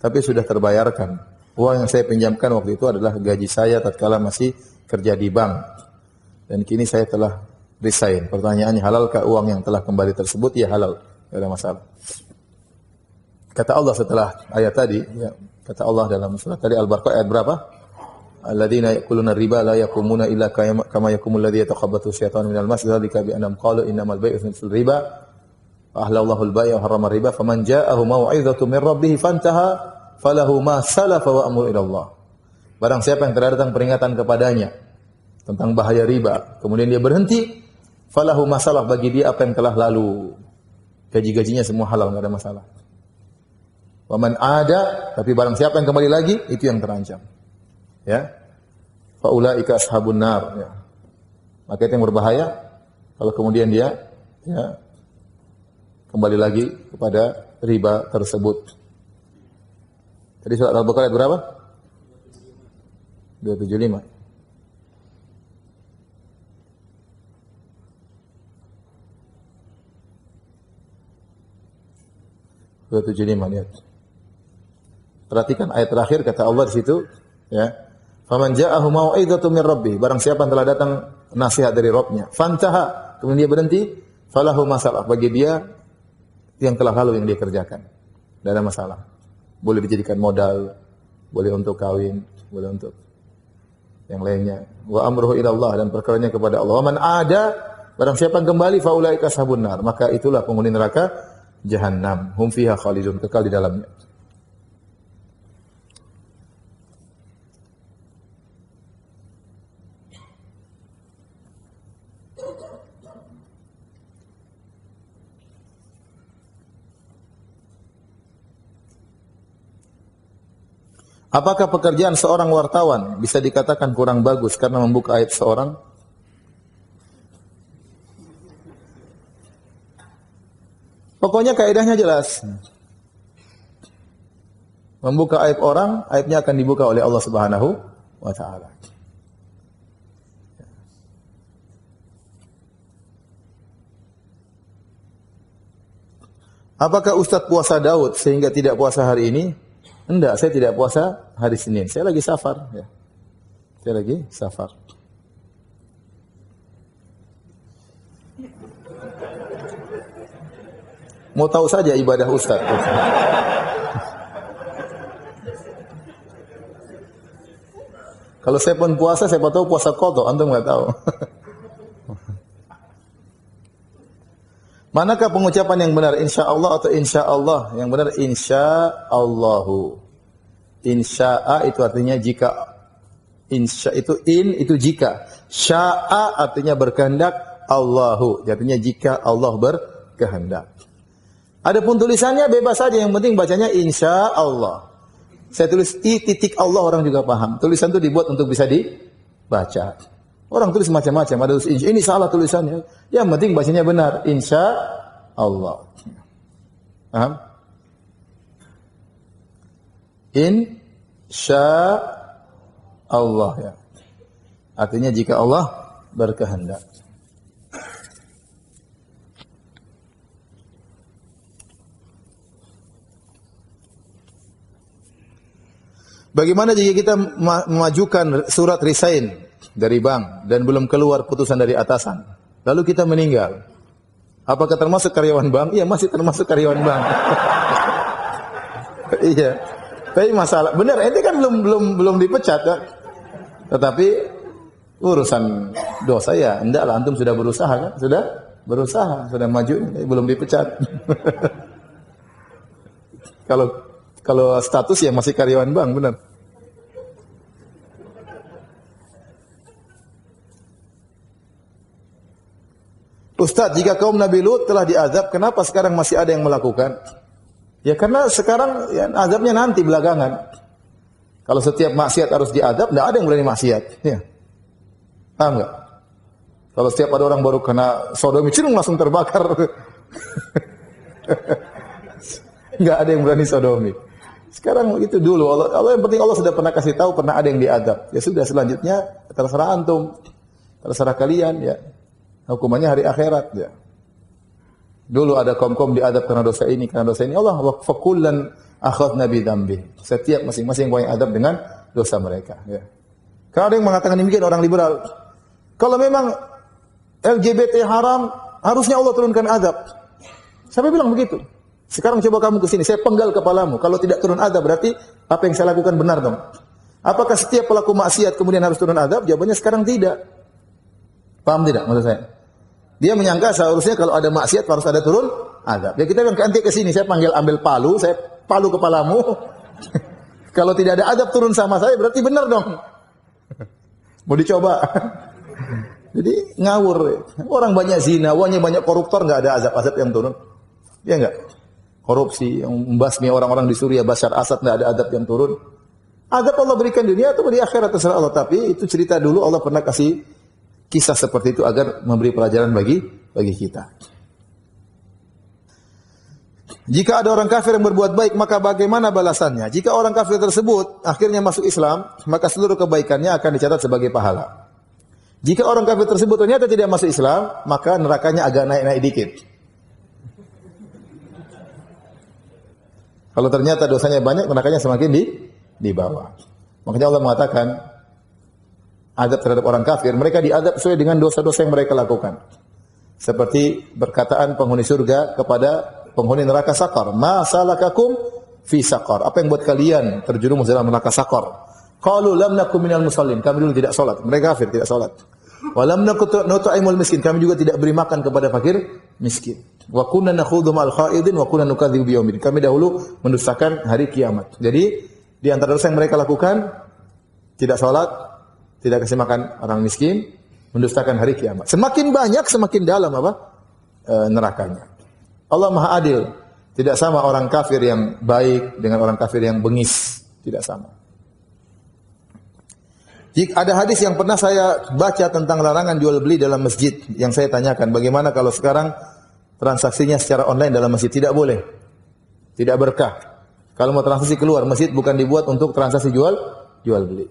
tapi sudah terbayarkan. Uang yang saya pinjamkan waktu itu adalah gaji saya tatkala masih kerja di bank. Dan kini saya telah resign. Pertanyaannya, halalkah uang yang telah kembali tersebut? Ya halal, tidak ada masalah. Kata Allah setelah ayat tadi, ya, kata Allah dalam surat tadi Al-Baqarah ayat berapa? Alladzina ya'kuluna riba la yaqumuna illa kama yaqumul ladzi yatakhabbathu syaitanu minal mas, dzalika bi annahum qalu innamal bai'u mithlul riba wa ahlallahu al-bai'a wa harrama riba faman ja'ahu mau'izatun min rabbih fantaha falahu ma salafa wa amru ila Allah. Barang siapa yang telah datang peringatan kepadanya tentang bahaya riba, kemudian dia berhenti, falahu ma salaf, bagi dia apa yang telah lalu. Gaji-gajinya semua halal, enggak ada masalah. Wa man ada, tapi barang siapa yang kembali lagi, itu yang terancam. Ya. Fa ulaika ashabun nar, ya. Maka itu yang berbahaya kalau kemudian dia ya kembali lagi kepada riba tersebut. Tadi surat Al-Baqarah ayat berapa? 275. Lihat. Perhatikan ayat terakhir, kata Allah di situ, ya. Faman ja'ahu mau'izatun min rabbih, barang siapa yang telah datang nasihat dari Rabbnya, fantaha, kemudian dia berhenti, falahu masalah, bagi dia yang telah lalu yang dia kerjakan. Tidak ada masalah. Boleh dijadikan modal, boleh untuk kawin, boleh untuk yang lainnya. Wa amruhu ila Allah, dan perkaranya kepada Allah. Wa man ada, barang siapa yang kembali, fa ulaika ashabun nar, maka itulah penghuni neraka Jahannam, hum fiha khalidun, kekal di dalamnya. Apakah pekerjaan seorang wartawan bisa dikatakan kurang bagus karena membuka aib seorang? Pokoknya kaidahnya jelas. Membuka aib orang, aibnya akan dibuka oleh Allah Subhanahu wa taala. Apakah Ustaz puasa Daud sehingga tidak puasa hari ini? Enggak, saya tidak puasa hari Senin. Saya lagi safar, ya. Saya lagi safar. Mau tahu saja ibadah Ustaz. Kalau saya pun puasa, saya tahu puasa qadha, antum enggak tahu. Manakah pengucapan yang benar? Insya Allah atau insya Allah? Yang benar insya Allahu. Insya'a itu artinya jika. Insya itu itu jika. Sya'a artinya berkehendak. Allahu artinya jika Allah berkehendak. Adapun tulisannya bebas saja, yang penting bacanya insya Allah. Saya tulis i titik Allah, orang juga paham. Tulisan itu dibuat untuk bisa dibaca. Orang tulis macam-macam, ada tulis ini salah tulisannya. Yang penting bacanya benar, insya Allah. Paham? Insya Allah, ya. Artinya jika Allah berkehendak. Bagaimana jika kita memajukan surat resign dari bank dan belum keluar putusan dari atasan, lalu kita meninggal? Apakah termasuk karyawan bank? Iya, masih termasuk karyawan bank. Iya. Tapi masalah benar, ini kan belum dipecat, kan? Tetapi urusan dosa ya, endaklah, antum sudah berusaha, kan? Sudah berusaha, sudah maju, belum dipecat. Kalau status ya masih karyawan bank, benar. Ustaz, jika kaum Nabi Lut telah diazab, kenapa sekarang masih ada yang melakukan? Ya karena sekarang ya, azabnya nanti belakangan. Kalau setiap maksiat harus diazab, tidak ada yang berani maksiat. Ya. Paham nggak? Kalau setiap ada orang baru kena sodomi, langsung terbakar. Nggak ada yang berani sodomi. Sekarang itu dulu. Allah yang penting Allah sudah pernah kasih tahu, pernah ada yang diazab. Ya sudah, selanjutnya terserah antum, terserah kalian, ya. Hukumannya hari akhirat, ya. Dulu ada kaum-kaum diadab karena dosa ini, karena dosa ini. Allah fakullan akhadna bi dzambi. Setiap masing-masing yang adab dengan dosa mereka, ya. Kalau ada yang mengatakan demikian orang liberal. Kalau memang LGBT haram, harusnya Allah turunkan adab. Siapa bilang begitu? Sekarang coba kamu ke sini, saya penggal kepalamu. Kalau tidak turun adab berarti apa yang saya lakukan benar dong. Apakah setiap pelaku maksiat kemudian harus turun adab? Jawabannya sekarang tidak. Paham tidak maksud saya? Dia menyangka seharusnya kalau ada maksiat harus ada turun adab. Ya kita bilang nanti ke sini, saya panggil ambil palu, saya palu kepalamu. Kalau tidak ada adab turun sama saya berarti benar dong. Mau dicoba. Jadi ngawur. Orang banyak zina, banyak koruptor nggak ada azab-azab yang turun. Ya enggak? Korupsi yang membasmi orang-orang di Suriah, Bashar Assad nggak ada adab yang turun. Adab Allah berikan dunia atau di akhirat terserah Allah. Tapi itu cerita dulu Allah pernah kasih kisah seperti itu agar memberi pelajaran bagi kita. Jika ada orang kafir yang berbuat baik, maka bagaimana balasannya? Jika orang kafir tersebut akhirnya masuk Islam, maka seluruh kebaikannya akan dicatat sebagai pahala. Jika orang kafir tersebut ternyata tidak masuk Islam, maka nerakanya agak naik-naik dikit. Kalau ternyata dosanya banyak, nerakanya semakin di bawah. Makanya Allah mengatakan, adab terhadap orang kafir, mereka diadab sesuai dengan dosa-dosa yang mereka lakukan. Seperti perkataan penghuni surga kepada penghuni neraka Saqar, "Ma salakakum fi Saqar?" Apa yang buat kalian terjerumus dalam neraka Saqar? Qalu lam nakum minal musallin. Kami dulu tidak salat. Mereka kafir, tidak salat. Wa lam nut'imul miskin. Kami juga tidak beri makan kepada fakir miskin. Wa kunna nakhudhu ma'al khaidin wa kunna nukadzibu biyaumin. Kami dahulu mendustakan hari kiamat. Jadi di antara dosa yang mereka lakukan tidak salat, tidak kasih makan orang miskin, mendustakan hari kiamat. Semakin banyak, semakin dalam nerakanya. Allah Maha Adil. Tidak sama orang kafir yang baik dengan orang kafir yang bengis. Tidak sama. Jika ada hadis yang pernah saya baca tentang larangan jual beli dalam masjid, yang saya tanyakan, bagaimana kalau sekarang transaksinya secara online dalam masjid? Tidak boleh. Tidak berkah. Kalau mau transaksi keluar, masjid bukan dibuat untuk transaksi jual beli.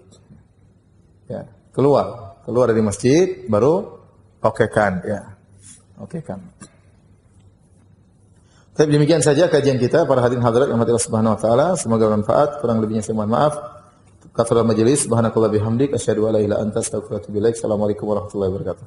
Ya, keluar dari masjid baru okekan, ya. Okekan. Tapi demikian saja kajian kita para hadirin hadirat yang Allah Subhanahu wa taala, semoga bermanfaat, kurang lebihnya saya mohon maaf. Kafarat majelis, subhanakallah bihamdik, asyhadu an la ilaha illa anta, astaghfiruka wa atubu ilaik. Assalamualaikum warahmatullahi wabarakatuh.